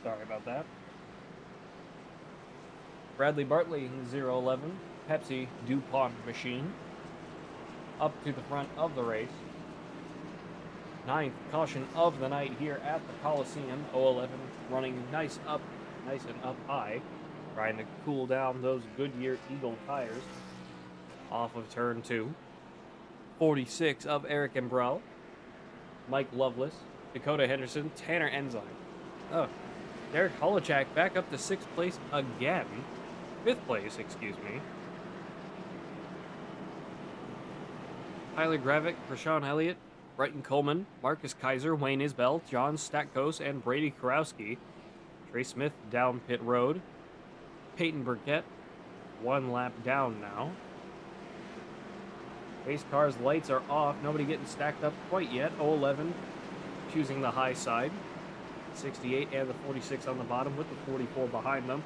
Sorry about that. Bradley Bartley, 011, Pepsi DuPont machine, up to the front of the race. Ninth caution of the night here at the Coliseum. 011 running nice and up high, trying to cool down those Goodyear Eagle tires off of turn 2. 46 of Eric Gambrell, Mike Loveless, Dakota Henderson, Tanner Enzyme. Oh, Derek Holochak back up to 6th place again. 5th place, excuse me. Tyler Gravick, Rashawn Elliott, Brighton Coleman, Marcus Kaiser, Wayne Isbell, John Statkos, and Brady Karowski. Trey Smith down pit road. Peyton Burkett, 1 lap down now. Race car's lights are off. Nobody getting stacked up quite yet. 011 choosing the high side. 68 and the 46 on the bottom with the 44 behind them.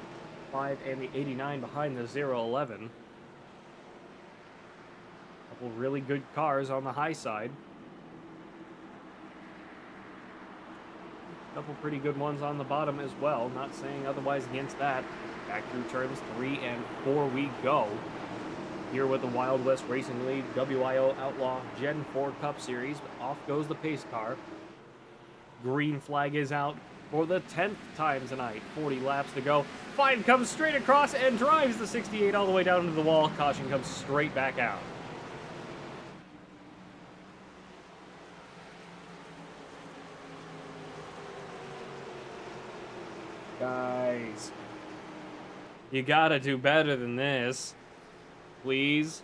5 and the 89 behind the 011. Couple really good cars on the high side. Couple pretty good ones on the bottom as well. Not saying otherwise against that. Back through turns 3 and 4 we go. Here with the Wild West Racing League WIO Outlaw Gen 4 Cup Series. Off goes the pace car. Green flag is out for the 10th time tonight. 40 laps to go. Fine comes straight across and drives the 68 all the way down into the wall. Caution comes straight back out. Guys, you gotta do better than this. Please.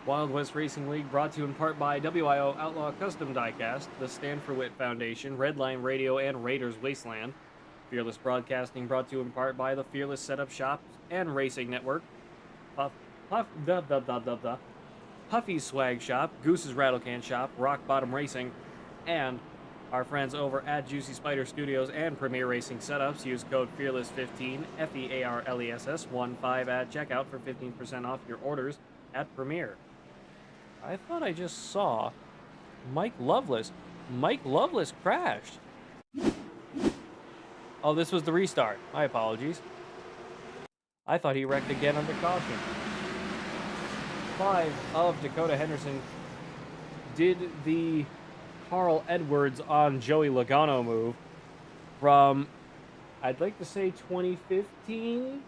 Wild West Racing League brought to you in part by WIO Outlaw Custom Diecast, the Stand for Wit Foundation, Redline Radio, and Raiders Wasteland. Fearless Broadcasting brought to you in part by the Fearless Setup Shop and Racing Network. Puffy's Swag Shop, Goose's Rattlecan Shop, Rock Bottom Racing, and our friends over at Juicy Spider Studios and Premier Racing Setups. Use code FEARLESS15, FEARLESS15 at checkout for 15% off your orders at Premier. I thought I just saw Mike Loveless. Mike Loveless crashed. Oh, this was the restart. My apologies. I thought he wrecked again under caution. 5 of Dakota Henderson did the Carl Edwards on Joey Logano move from, I'd like to say 2015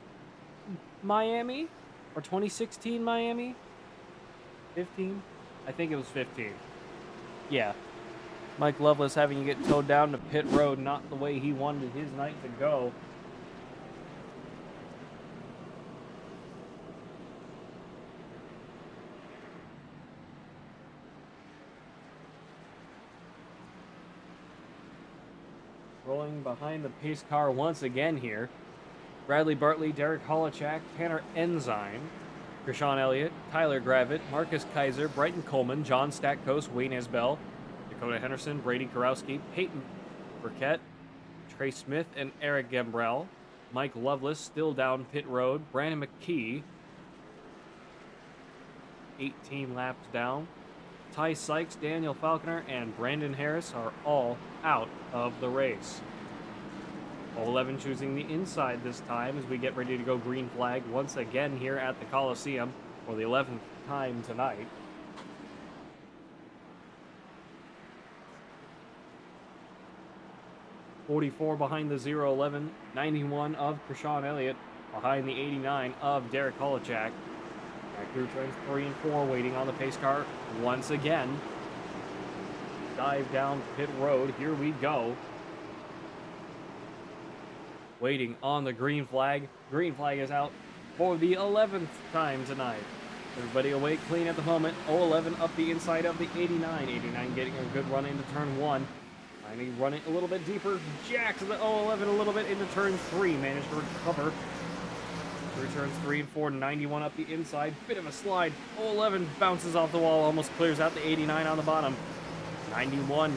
Miami or 2016 Miami. 15? I think it was 15. Yeah. Mike Loveless having to get towed down to pit road, not the way he wanted his night to go. Rolling behind the pace car once again here. Bradley Bartley, Derek Holochak, Tanner Enzyme, Rashawn Elliott, Tyler Gravitt, Marcus Kaiser, Brighton Coleman, John Statkos, Wayne Isbell, Dakota Henderson, Brady Karowski, Peyton Burkett, Trey Smith, and Eric Gambrell. Mike Loveless still down pit road. Brandon McKee, 18 laps down. Ty Sykes, Daniel Falconer, and Brandon Harris are all out of the race. 011 choosing the inside this time as we get ready to go green flag once again here at the Coliseum for the 11th time tonight. .44 behind the 011, 91 of Krishan Elliott, behind the 89 of Derek Holochak. Back through turns 3 and 4, waiting on the pace car once again. Dive down pit road, here we go. Waiting on the green flag. Green flag is out for the 11th time tonight. Everybody awake, clean at the moment. 011 up the inside of the 89. 89 getting a good run into turn 1. Finally run it a little bit deeper. Jacks the 011 a little bit into turn 3. Managed to recover. Through turns 3 and 4. 91 up the inside. Bit of a slide. 011 bounces off the wall. Almost clears out the 89 on the bottom. 91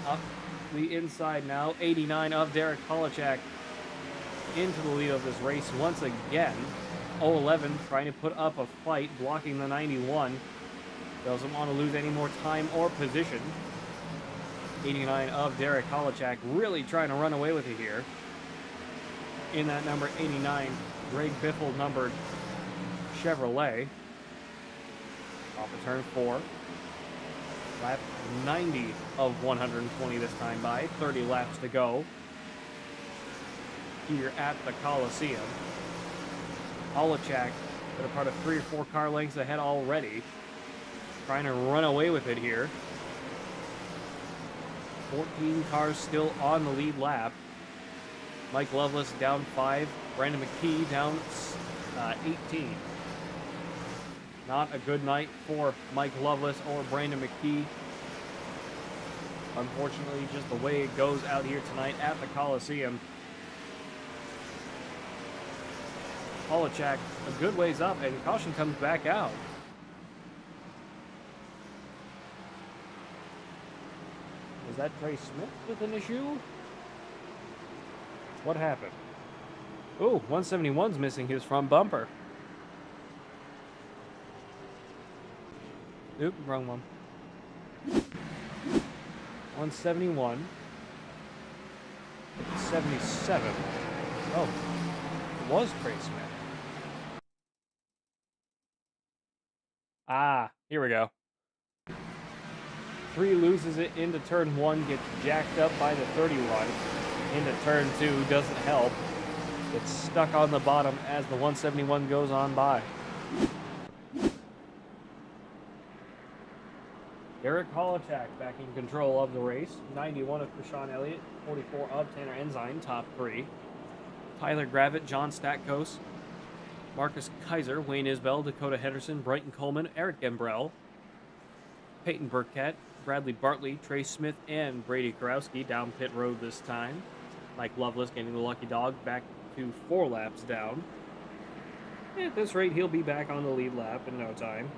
up the inside now. 89 of Derek Holochak into the lead of this race once again. 011 trying to put up a fight, blocking the 91. Doesn't want to lose any more time or position. 89 of Derek Holochak really trying to run away with it here. In that number 89, Greg Biffle numbered Chevrolet. Off of turn 4. Lap 90 of 120 this time by. 30 laps to go here at the Coliseum. Holochak got a part of 3 or 4 car lengths ahead already. Trying to run away with it here. 14 cars still on the lead lap. Mike Loveless down 5. Brandon McKee down 18. Not a good night for Mike Loveless or Brandon McKee. Unfortunately, just the way it goes out here tonight at the Coliseum. Holochak a good ways up, and caution comes back out. Was that Trey Smith with an issue? What happened? Oh, 171's missing his front bumper. Oop, wrong one. 171. 77. Oh, it was Trey Smith. Ah, here we go. 3 loses it into turn 1, gets jacked up by the 31. Into turn 2, doesn't help. Gets stuck on the bottom as the 171 goes on by. Derek Holochak back in control of the race. 91 of Krishan Elliott, 44 of Tanner Ensign, top 3. Tyler Gravitt, John Statkos, Marcus Kaiser, Wayne Isbell, Dakota Henderson, Brighton Coleman, Eric Gambrell, Peyton Burkett, Bradley Bartley, Trey Smith, and Brady Karowski down pit road this time. Mike Loveless getting the lucky dog back to 4 laps down. At this rate, he'll be back on the lead lap in no time.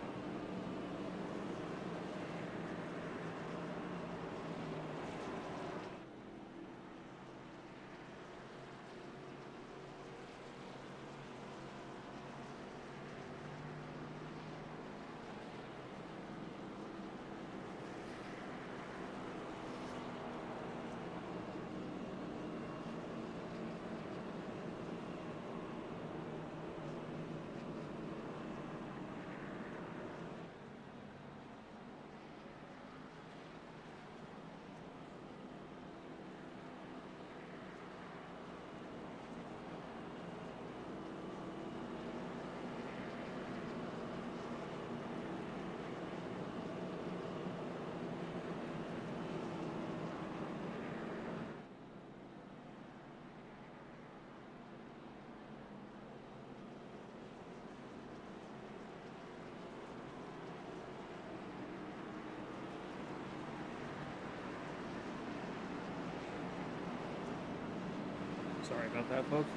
Sorry about that, folks.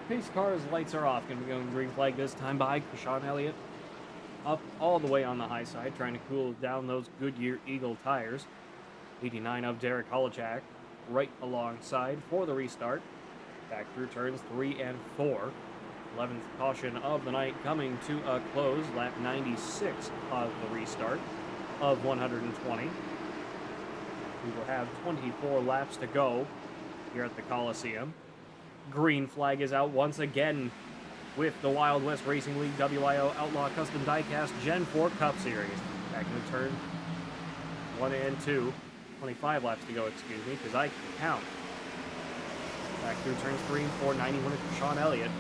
Pace car's lights are off. Going to be going green flag this time by Krishan Elliott. Up all the way on the high side, trying to cool down those Goodyear Eagle tires. 89 of Derek Holochak right alongside for the restart. Back through turns 3 and 4. 11th caution of the night coming to a close. Lap 96 of the restart of 120. We will have 24 laps to go here at the Coliseum. Green flag is out once again with the Wild West Racing League WIO Outlaw Custom Diecast Gen 4 Cup Series. Back in turn 1 and 2. 25 laps to go, excuse me, because I can count. Back through turns 3 and 4, 91 for Sean Elliott.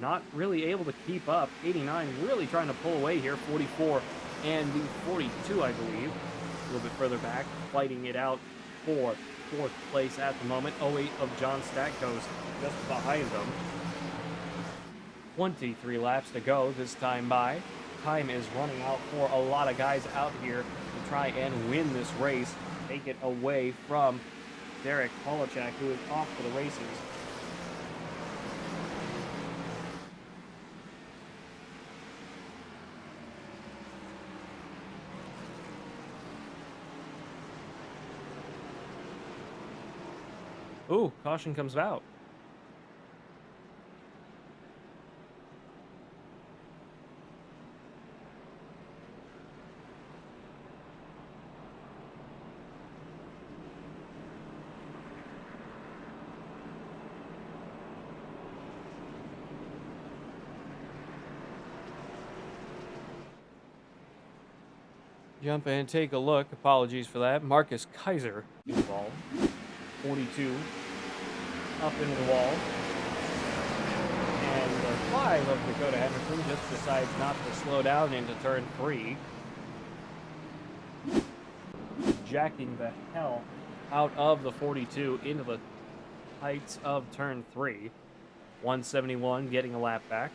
Not really able to keep up. 89 really trying to pull away here. 44 and the 42, I believe. A little bit further back, fighting it out for 4th place at the moment. 08 of John Stackos just behind them. 23 laps to go this time by. Time is running out for a lot of guys out here to try and win this race. Take it away from Derek Polachek, who is off for the races. Ooh, caution comes out. Jump and take a look. Apologies for that. Marcus Kaiser involved. 42 up into the wall. And the 5 of Dakota Henderson just decides not to slow down into turn 3. Jacking the hell out of the 42 into the heights of turn 3. 171 getting a lap back.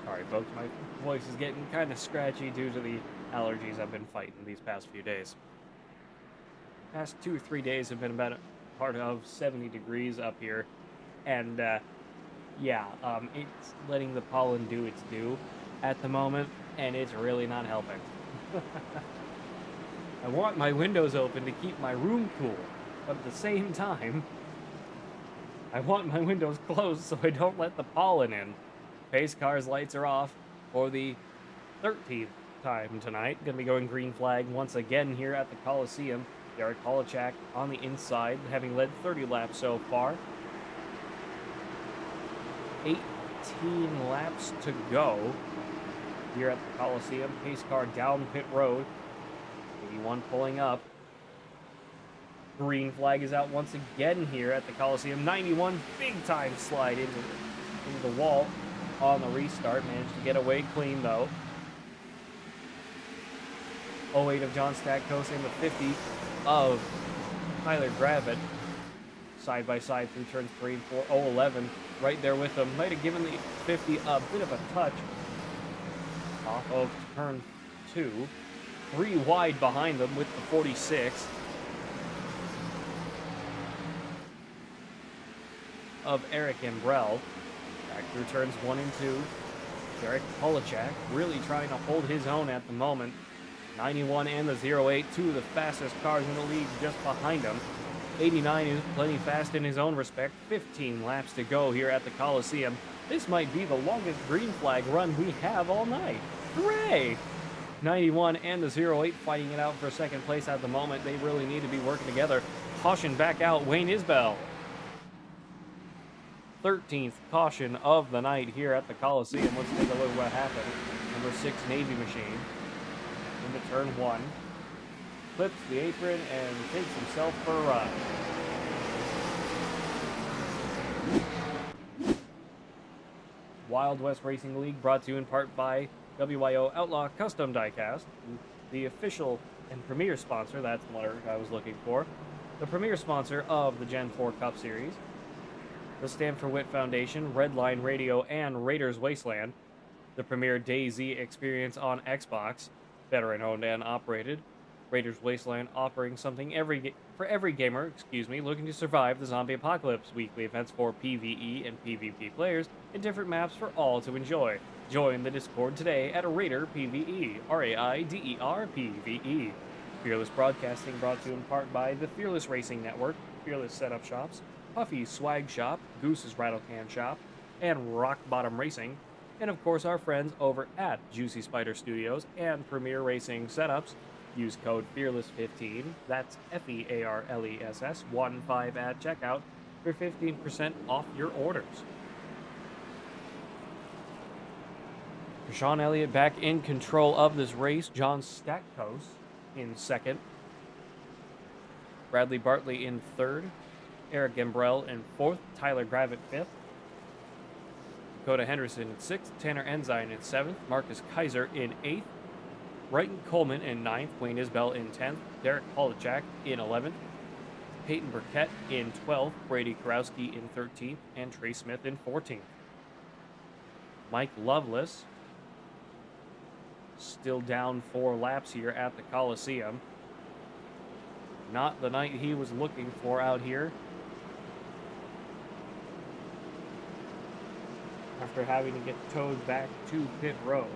Sorry, folks, my voice is getting kind of scratchy due to the allergies I've been fighting these past few days. Past 2 or 3 days have been about a part of 70 degrees up here, and it's letting the pollen do its due at the moment, and it's really not helping. I want my windows open to keep my room cool, but at the same time, I want my windows closed so I don't let the pollen in. Pace car's lights are off for the 13th time tonight. Going to be going green flag once again here at the Coliseum. Derek Polachek on the inside, having led 30 laps so far. 18 laps to go here at the Coliseum. Pace car down pit road. 81 pulling up. Green flag is out once again here at the Coliseum. 91 big time slide into the wall on the restart. Managed to get away clean though. 08 of John Stackos and the 50 of Tyler Gravitt. Side by side through turns 3 and 4. 011 right there with them. Might have given the 50 a bit of a touch off of turn 2. 3 wide behind them with the 46 of Eric Ambrell. Back through turns 1 and 2. Derek Polachek really trying to hold his own at the moment. 91 and the 08, two of the fastest cars in the league just behind him. 89 is plenty fast in his own respect. 15 laps to go here at the Coliseum. This might be the longest green flag run we have all night. Hooray! 91 and the 08 fighting it out for second place at the moment. They really need to be working together. Caution back out, Wayne Isbell. 13th caution of the night here at the Coliseum. Let's take a look at what happened. Number 6 Navy Machine into turn 1. Clips the apron and takes himself for a run. Wild West Racing League, brought to you in part by WYO Outlaw Custom Diecast, the official and premier sponsor, that's the word I was looking for, the premier sponsor of the Gen 4 Cup Series, the Stanford Witt Foundation, Redline Radio, and Raiders Wasteland, the premier DayZ experience on Xbox, veteran-owned and operated, Raiders Wasteland offering something for every gamer, looking to survive the zombie apocalypse. Weekly events for PvE and PvP players, and different maps for all to enjoy. Join the Discord today at Raider PvE, Raider PvE. Fearless Broadcasting, brought to you in part by the Fearless Racing Network, Fearless Setup Shops, Puffy Swag Shop, Goose's Rattlecan Shop, and Rock Bottom Racing, and of course our friends over at Juicy Spider Studios and Premier Racing Setups. Use code FEARLESS15, that's FEARLESS 15 at checkout for 15% off your orders. Sean Elliott back in control of this race. John Stackos in second. Bradley Bartley in third. Eric Gambrell in fourth. Tyler Gravitt fifth. Dakota Henderson in sixth. Tanner Ensign in seventh. Marcus Kaiser in eighth. Brighton Coleman in 9th, Wayne Isbell in 10th, Derek Polachak in 11th, Peyton Burkett in 12th, Brady Karowski in 13th, and Trey Smith in 14th. Mike Lovelace still down 4 laps here at the Coliseum. Not the night he was looking for out here, after having to get towed back to pit road.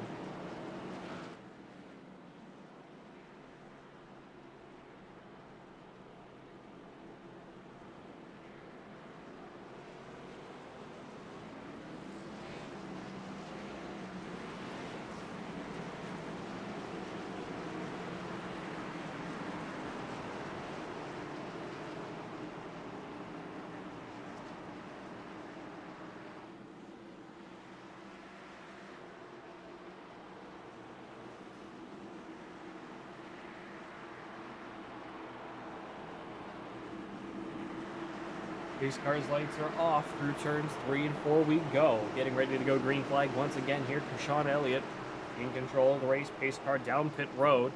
Race car's lights are off through turns 3 and 4 we go. Getting ready to go green flag once again here. Sean Elliott in control of the race. Pace car down pit road.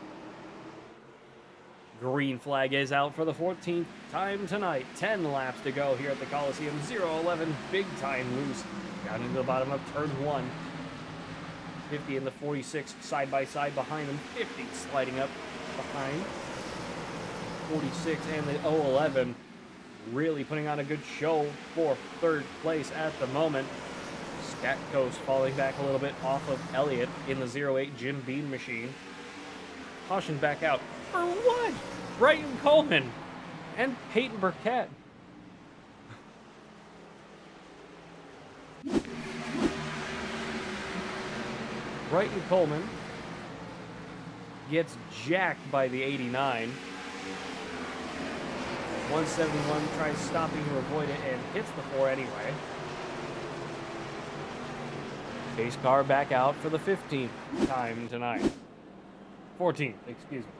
Green flag is out for the 14th time tonight. 10 laps to go here at the Coliseum. 0-11, big time loose. Down into the bottom of turn 1. 50 and the 46 side by side behind them. 50 sliding up behind 46 and the 0-11. Really putting on a good show for third place at the moment. Statkos falling back a little bit off of Elliott in the 08 Jim Beam machine. Caution back out. For what? Brighton Coleman and Peyton Burkett. Brighton Coleman gets jacked by the 89. 171 tries stopping to avoid it and hits the 4 anyway. Pace car back out for the 15th time tonight. 14th, excuse me.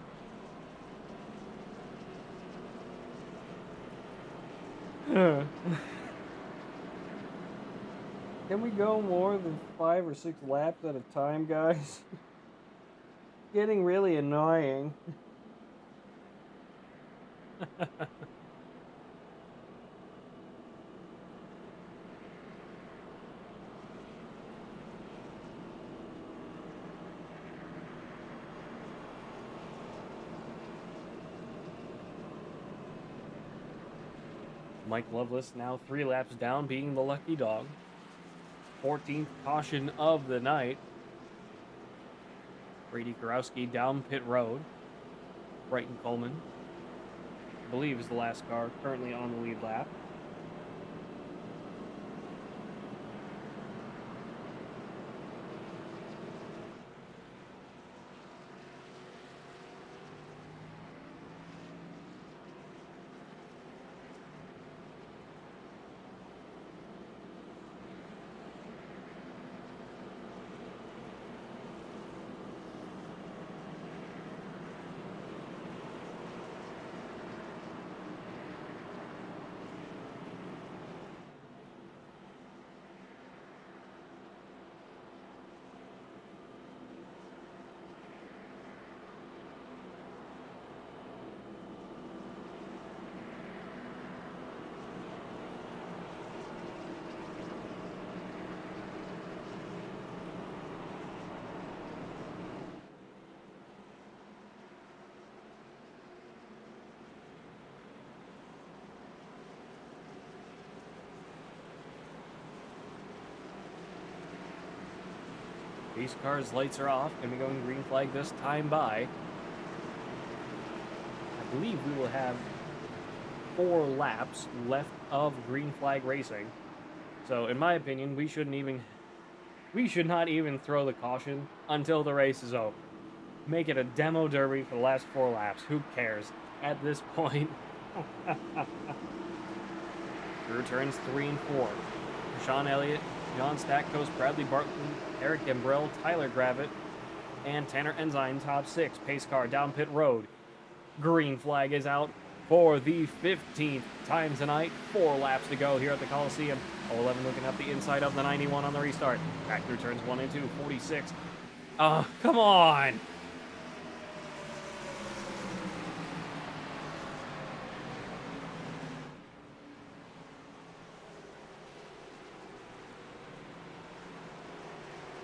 Can we go more than 5 or 6 laps at a time, guys? Getting really annoying. Mike Lovelace now 3 laps down, being the lucky dog. 14th caution of the night. Brady Karowski down pit road. Brighton Coleman, I believe, is the last car currently on the lead lap. Pace car's lights are off. Gonna be going green flag this time by. I believe we will have 4 laps left of green flag racing. So in my opinion, we should not even throw the caution until the race is over. Make it a demo derby for the last 4 laps. Who cares at this point? Through turns 3 and 4. Sean Elliott, John Stackos, Bradley Bartley, Eric Gambrell, Tyler Gravitt, and Tanner Ensign top 6. Pace car down pit road. Green flag is out for the 15th time tonight. 4 laps to go here at the Coliseum. 11 looking up the inside of the 91 on the restart. Back through turns 1 and 2, 46. Come on!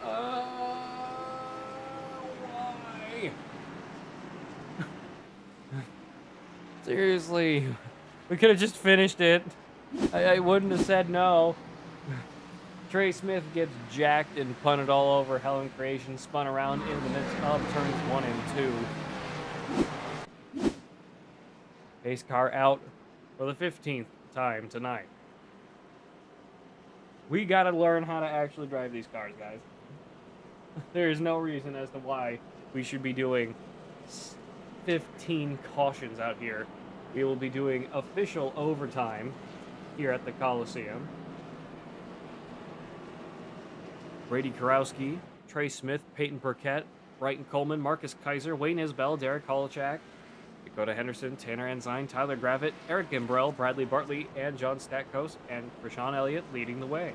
Why? Seriously, we could have just finished it. I wouldn't have said no. Trey Smith gets jacked and punted all over. Helen Creation spun around in the midst of turns 1 and 2. Pace car out for the 15th time tonight. We gotta learn how to actually drive these cars, guys. There is no reason as to why we should be doing 15 cautions out here. We will be doing official overtime here at the Coliseum. Brady Karowski, Trey Smith, Peyton Burkett, Brighton Coleman, Marcus Kaiser, Wayne Isbell, Derek Holochak, Dakota Henderson, Tanner Ensign, Tyler Gravitt, Eric Gambrell, Bradley Bartley, and John Stackos, and Rashawn Elliott leading the way.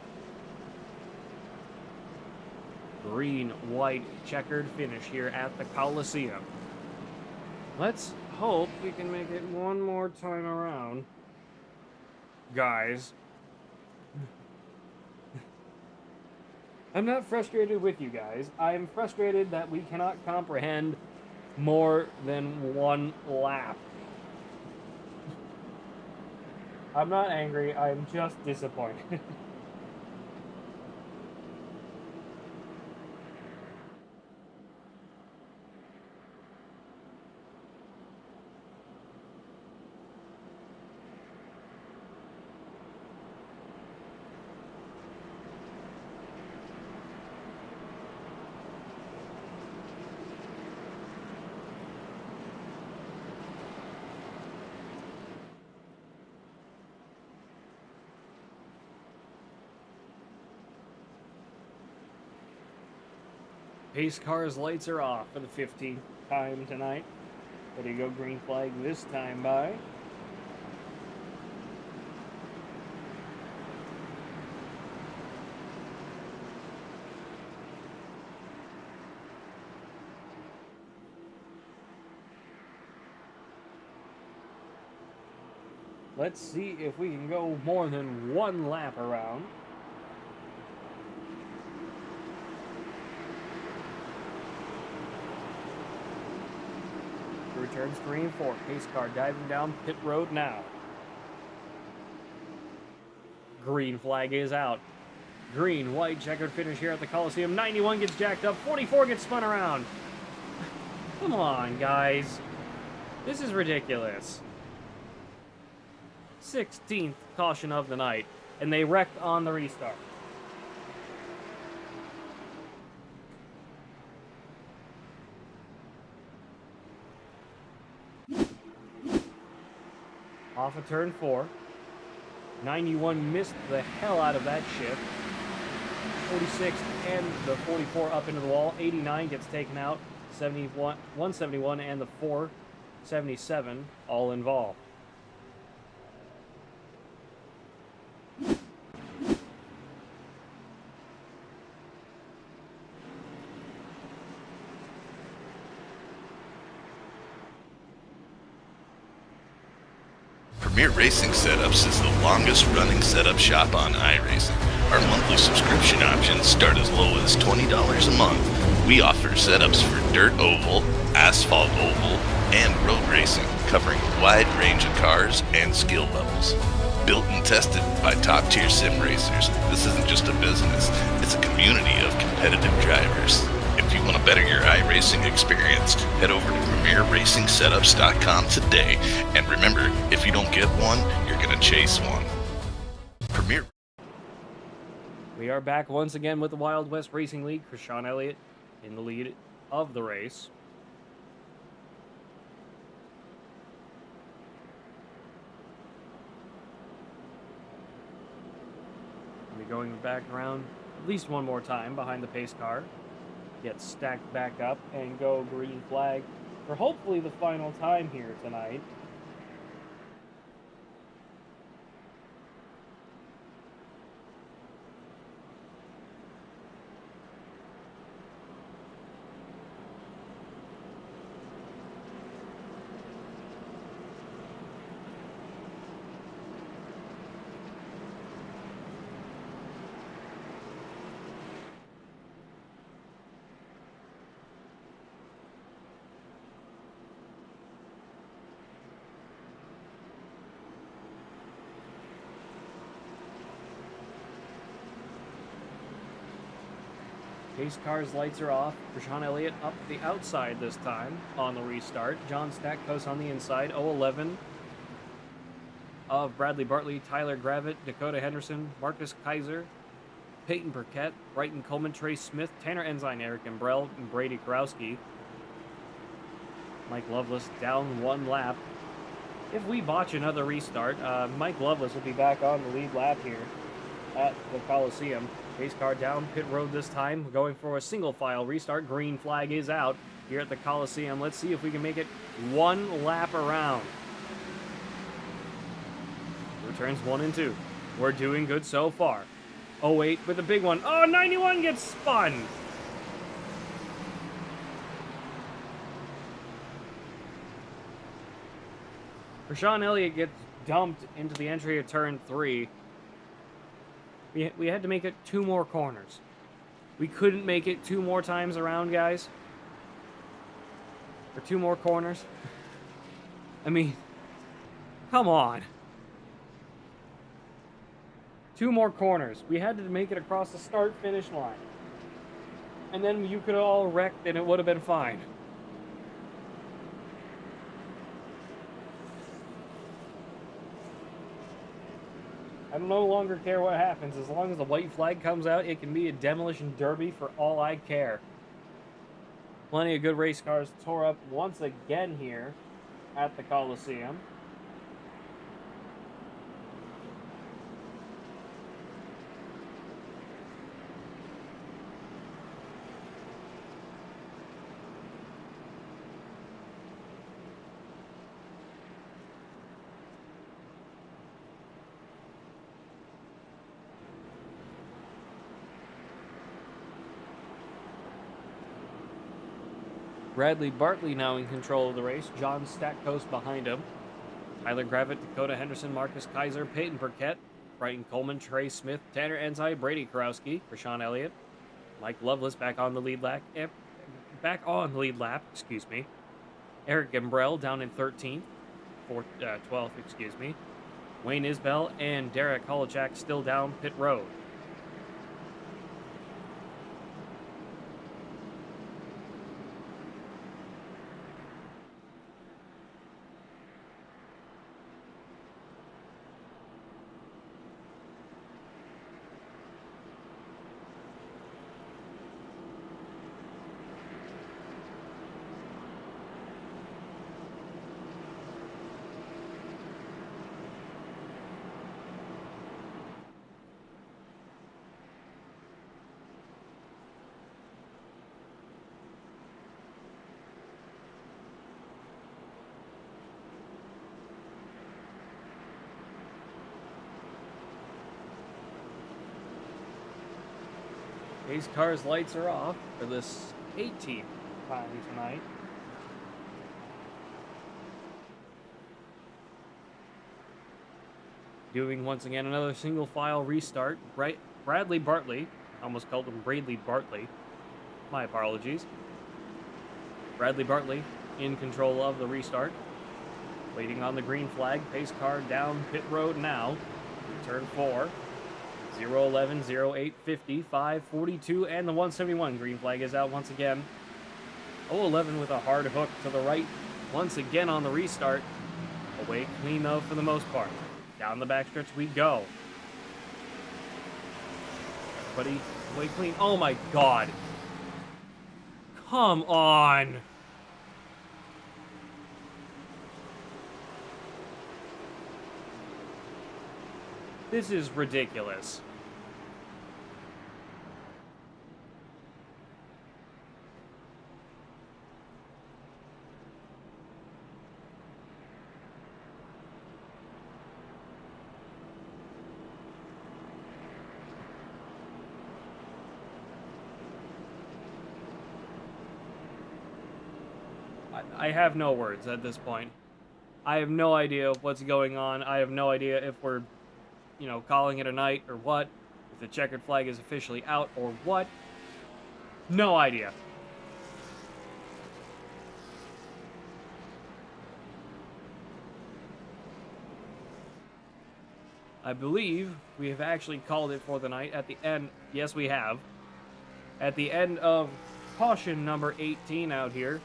Green, white, checkered finish here at the Coliseum. Let's hope we can make it one more time around, guys. I'm not frustrated with you guys. I'm frustrated that we cannot comprehend more than 1 lap. I'm not angry, I'm just disappointed. Pace car's lights are off for the 15th time tonight. Ready to go green flag this time by. Let's see if we can go more than 1 lap around. Turns 3 and 4. Pace car diving down pit road now. Green flag is out. Green, white, checkered finish here at the Coliseum. 91 gets jacked up. 44 gets spun around. Come on, guys. This is ridiculous. 16th caution of the night, and they wrecked on the restart. Off of turn 4. 91 missed the hell out of that shift. 46 and the 44 up into the wall. 89 gets taken out. 171 and the 477 all involved.
Premier Racing Setups is the longest running setup shop on iRacing. Our monthly subscription options start as low as $20 a month. We offer setups for dirt oval, asphalt oval, and road racing, covering a wide range of cars and skill levels. Built and tested by top-tier sim racers, this isn't just a business, it's a community of competitive drivers. If you want to better your iRacing experience, head over to PremierRacingSetups.com today. And remember, if you don't get one, you're going to chase one. Premier.
We are back once again with the Wild West Racing League. Sean Elliott in the lead of the race. We'll be going back around at least one more time behind the pace car. Get stacked back up and go green flag for hopefully the final time here tonight. Pace car's lights are off. Sean Elliott up the outside this time on the restart. John Stackhouse on the inside. 0-11 of Bradley Bartley, Tyler Gravitt, Dakota Henderson, Marcus Kaiser, Peyton Burkett, Brighton Coleman, Trey Smith, Tanner Ensign, Eric Imbrell, and Brady Karowski. Mike Loveless down one lap. If we botch another restart, Mike Loveless will be back on the lead lap here at the Coliseum. Pace car down pit road this time, going for a single file restart. Green flag is out here at the Coliseum. Let's see if we can make it one lap around. Returns 1 and 2. We're doing good so far. 08 with a big one. Oh, 91 gets spun. Sean Elliott gets dumped into the entry of turn 3. We had to make it 2 more corners. We couldn't make it 2 more times around, guys. Or 2 more corners. I mean, come on. 2 more corners. We had to make it across the start-finish line. And then you could have all wrecked and it would have been fine. I no longer care what happens. As long as the white flag comes out, it can be a demolition derby for all I care. Plenty of good race cars tore up once again here at the Coliseum. Bradley Bartley now in control of the race. John Stackhouse behind him. Tyler Gravitt, Dakota Henderson, Marcus Kaiser, Peyton Burkett, Brighton Coleman, Trey Smith, Tanner Ensign, Brady Karowski, Sean Elliott, Mike Loveless back on the lead lap. Eric Imbrell down in 13th, 12th, Wayne Isbell and Derek Holochak still down pit road. Pace car's lights are off for this 18th time tonight. Doing once again another single file restart. Bradley Bartley, almost called him Bradley Bartley. My apologies. Bradley Bartley in control of the restart. Waiting on the green flag. Pace car down pit road now. turn 4. 011, 0850, 542, and the 171. Green flag is out once again. 011 with a hard hook to the right. Once again on the restart. Away clean though for the most part. Down the backstretch we go. Everybody away clean. Oh my god. Come on. This is ridiculous. I have no words at this point. I have no idea what's going on. I have no idea if we're, calling it a night or what. If the checkered flag is officially out or what. No idea. I believe we have actually called it for the night at the end. Yes, we have. At the end of caution number 18 out here.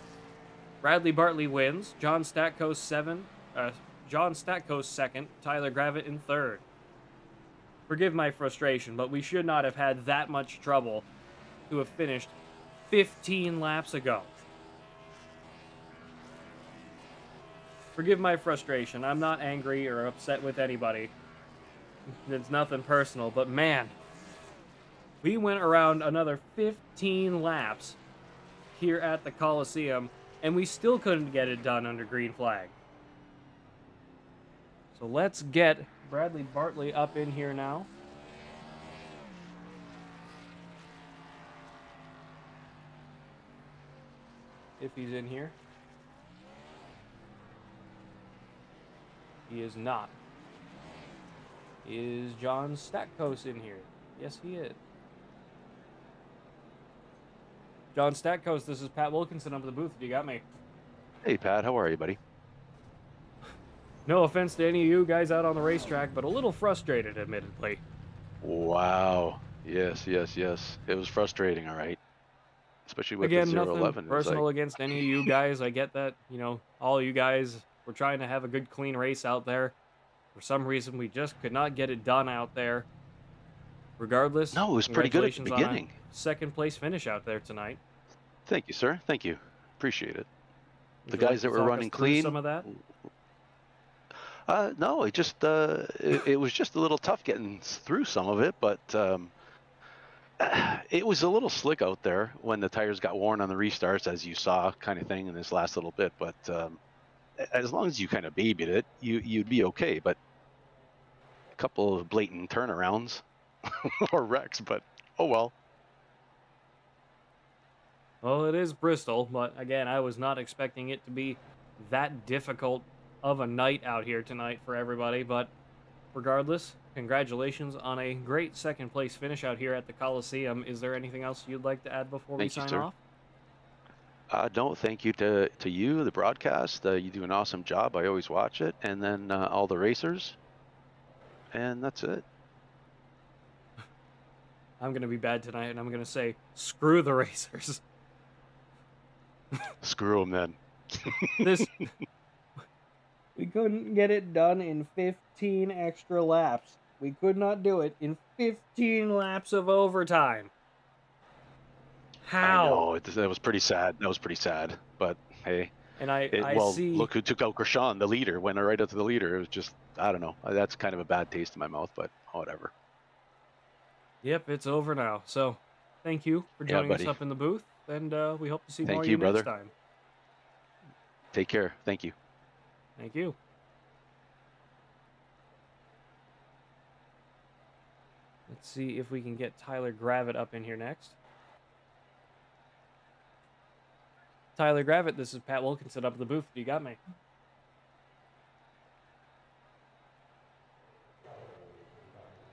Bradley Bartley wins. John Statko second. Tyler Gravitt in third. Forgive my frustration, but we should not have had that much trouble to have finished 15 laps ago. Forgive my frustration. I'm not angry or upset with anybody. It's nothing personal, but man, we went around another 15 laps here at the Coliseum, and we still couldn't get it done under green flag. So let's get Bradley Bartley up in here now. If he's in here. He is not. Is John Statkos in here? Yes, he is. John Statkos, this is Pat Wilkinson up at the booth. You got me.
Hey, Pat. How are you, buddy?
No offense to any of you guys out on the racetrack, but a little frustrated, admittedly.
Wow. Yes. It was frustrating, all right. Especially with
Again,
the 011.
nothing personal against any of you guys. I get that, all you guys were trying to have a good, clean race out there. For some reason, we just could not get it done out there. Regardless,
no, it was pretty good at the beginning.
Second place finish out there tonight.
Thank you, sir. Thank you. Appreciate it. The guys that were running clean.
Some of that?
No, it just it was just a little tough getting through some of it, but it was a little slick out there when the tires got worn on the restarts, as you saw, kind of thing in this last little bit. But as long as you kind of babied it, you'd be okay. But a couple of blatant turnarounds or wrecks, but oh well.
Well, it is Bristol, but again, I was not expecting it to be that difficult of a night out here tonight for everybody. But regardless, congratulations on a great second place finish out here at the Coliseum. Is there anything else you'd like to add before we sign off?
No, thank you to you, the broadcast. You do an awesome job. I always watch it. And then all the racers. And that's it.
I'm going to be bad tonight, and I'm going to say, screw the racers.
Screw them then.
We couldn't get it done in 15 extra laps. We could not do it in 15 laps of overtime. How?
I know, that was pretty sad. But hey.
And I see.
Look who took out Grosjean, the leader, went right up to the leader. It was just, I don't know. That's kind of a bad taste in my mouth, but whatever.
Yep, it's over now. So, thank you for joining us up in the booth, and we hope to see more of you next time.
Take care. Thank you.
Thank you. Let's see if we can get Tyler Gravitt up in here next. Tyler Gravitt, this is Pat Wilkinson up at the booth. You got me.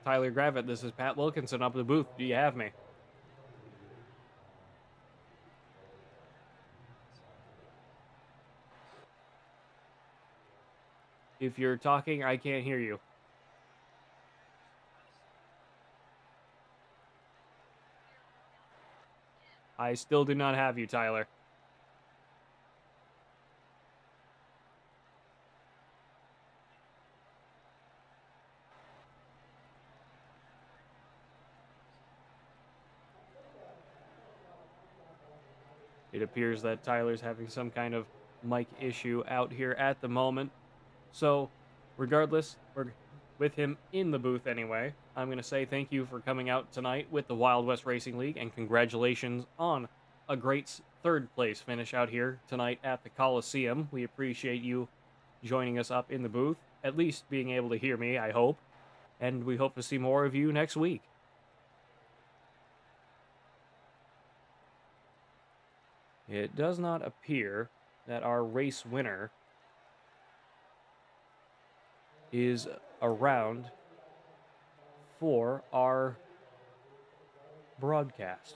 Tyler Gravitt, this is Pat Wilkinson up at the booth. Do you have me? If you're talking, I can't hear you. I still do not have you, Tyler. It appears that Tyler's having some kind of mic issue out here at the moment. So, regardless, we're with him in the booth anyway. I'm going to say thank you for coming out tonight with the Wild West Racing League, and congratulations on a great third place finish out here tonight at the Coliseum. We appreciate you joining us up in the booth, at least being able to hear me, I hope. And we hope to see more of you next week. It does not appear that our race winner is around for our broadcast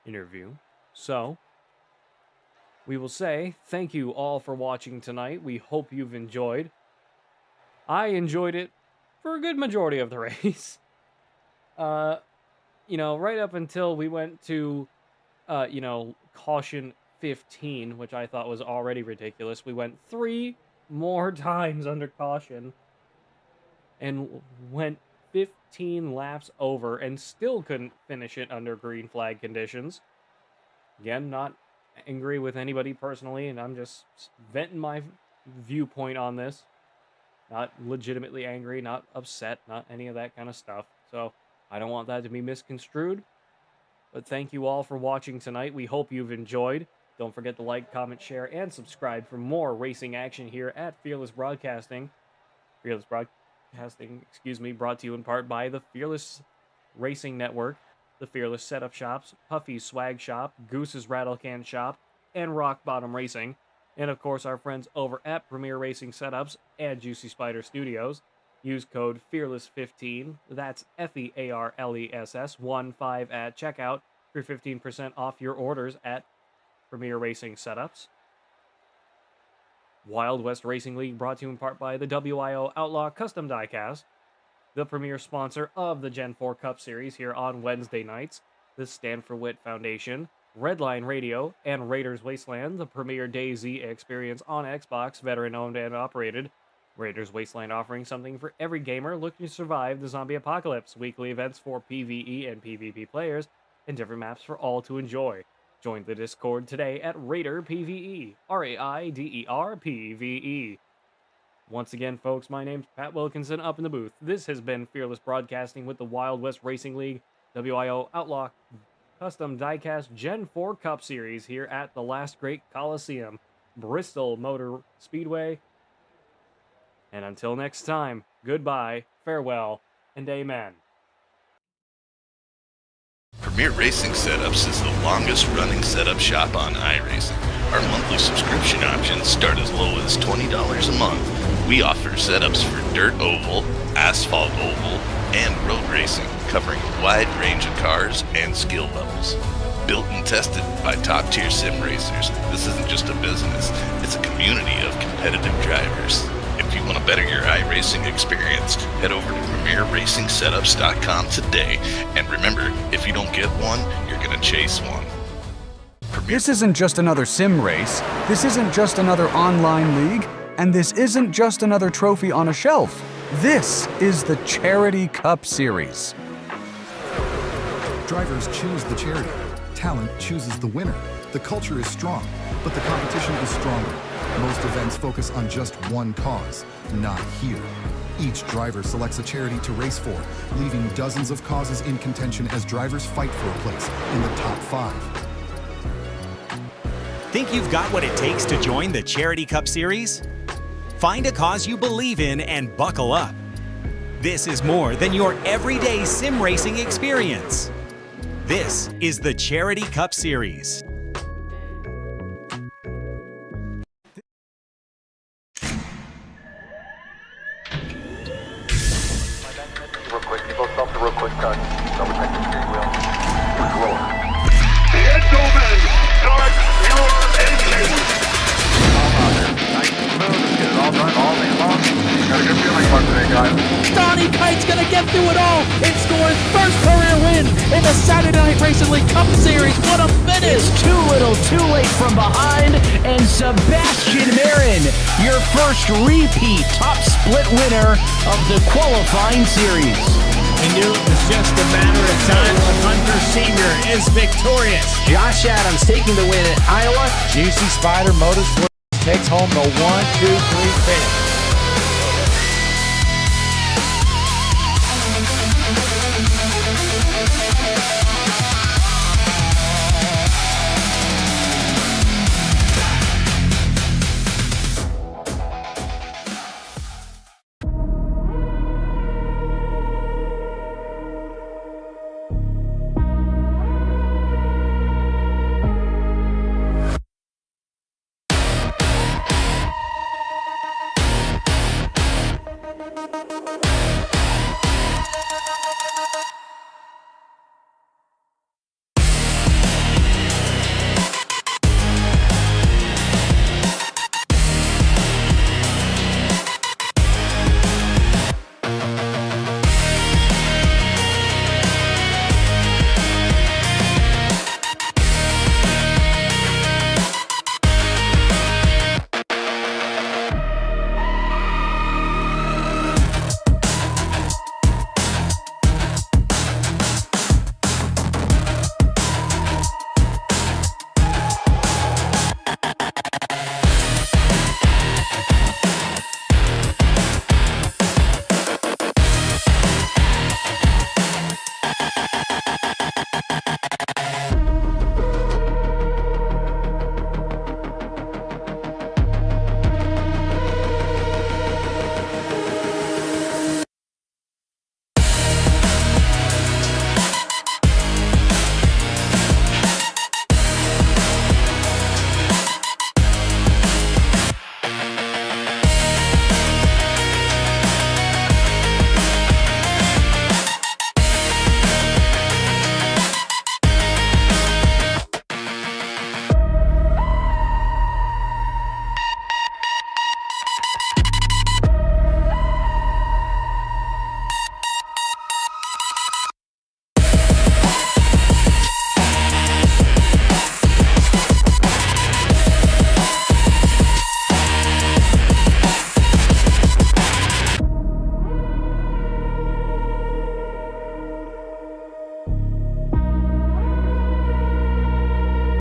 interview. So, we will say thank you all for watching tonight. We hope you've enjoyed. I enjoyed it for a good majority of the race. Right up until we went to caution 15, which I thought was already ridiculous. We went 3 more times under caution and went 15 laps over and still couldn't finish it under green flag conditions. Again, not angry with anybody personally, and I'm just venting my viewpoint on this. Not legitimately angry, not upset, not any of that kind of stuff. So I don't want that to be misconstrued. But thank you all for watching tonight. We hope you've enjoyed. Don't forget to like, comment, share, and subscribe for more racing action here at Fearless Broadcasting. Fearless Broadcasting, brought to you in part by the Fearless Racing Network, the Fearless Setup Shops, Puffy's Swag Shop, Goose's Rattlecan Shop, and Rock Bottom Racing. And of course, our friends over at Premier Racing Setups and Juicy Spider Studios. Use code FEARLESS15, that's FEARLESS 15 at checkout for 15% off your orders at Premier Racing Setups. Wild West Racing League brought to you in part by the WIO Outlaw Custom Diecast, the premier sponsor of the Gen 4 Cup Series here on Wednesday nights, the Stand for Wit Foundation, Redline Radio, and Raiders Wasteland, the premier DayZ experience on Xbox, veteran-owned and operated. Raiders Wasteland offering something for every gamer looking to survive the zombie apocalypse, weekly events for PvE and PvP players, and different maps for all to enjoy. Join the Discord today at Raider PvE, RAIDER PvE. Once again, folks, my name's Pat Wilkinson up in the booth. This has been Fearless Broadcasting with the Wild West Racing League, WIO Outlaw Custom Diecast Gen 4 Cup Series here at the Last Great Coliseum, Bristol Motor Speedway. And until next time, goodbye, farewell, and amen.
Premier Racing Setups is the longest running setup shop on iRacing. Our monthly subscription options start as low as $20 a month. We offer setups for dirt oval, asphalt oval, and road racing, covering a wide range of cars and skill levels. Built and tested by top-tier sim racers, this isn't just a business, it's a community of competitive drivers. If you want to better your iRacing experience, head over to PremierRacingSetups.com today. And remember, if you don't get one, you're going to chase one.
This isn't just another sim race, this isn't just another online league, and this isn't just another trophy on a shelf. This is the Charity Cup Series.
Drivers choose the charity. Talent chooses the winner. The culture is strong, but the competition is stronger. Most events focus on just one cause, not here. Each driver selects a charity to race for, leaving dozens of causes in contention as drivers fight for a place in the top 5.
Think you've got what it takes to join the Charity Cup Series? Find a cause you believe in and buckle up. This is more than your everyday sim racing experience. This is the Charity Cup Series.
Real quick, cut. Double check the steering wheel. Controller. Gentlemen, start your engines!
Nice and smooth. Get it all done all day long. Got a good feeling about today, guys.
Donnie Kite's gonna get through it all and score his first career win in the Saturday Night Racing League Cup Series. What a finish!
It's too little, too late from behind, and Sebastian Marin, your first repeat top split winner of the qualifying series.
We knew it was just a matter of time when Hunter Sr. is victorious.
Josh Adams taking the win at Iowa.
Juicy Spider Motorsports takes home the 1, 2, 3 finish.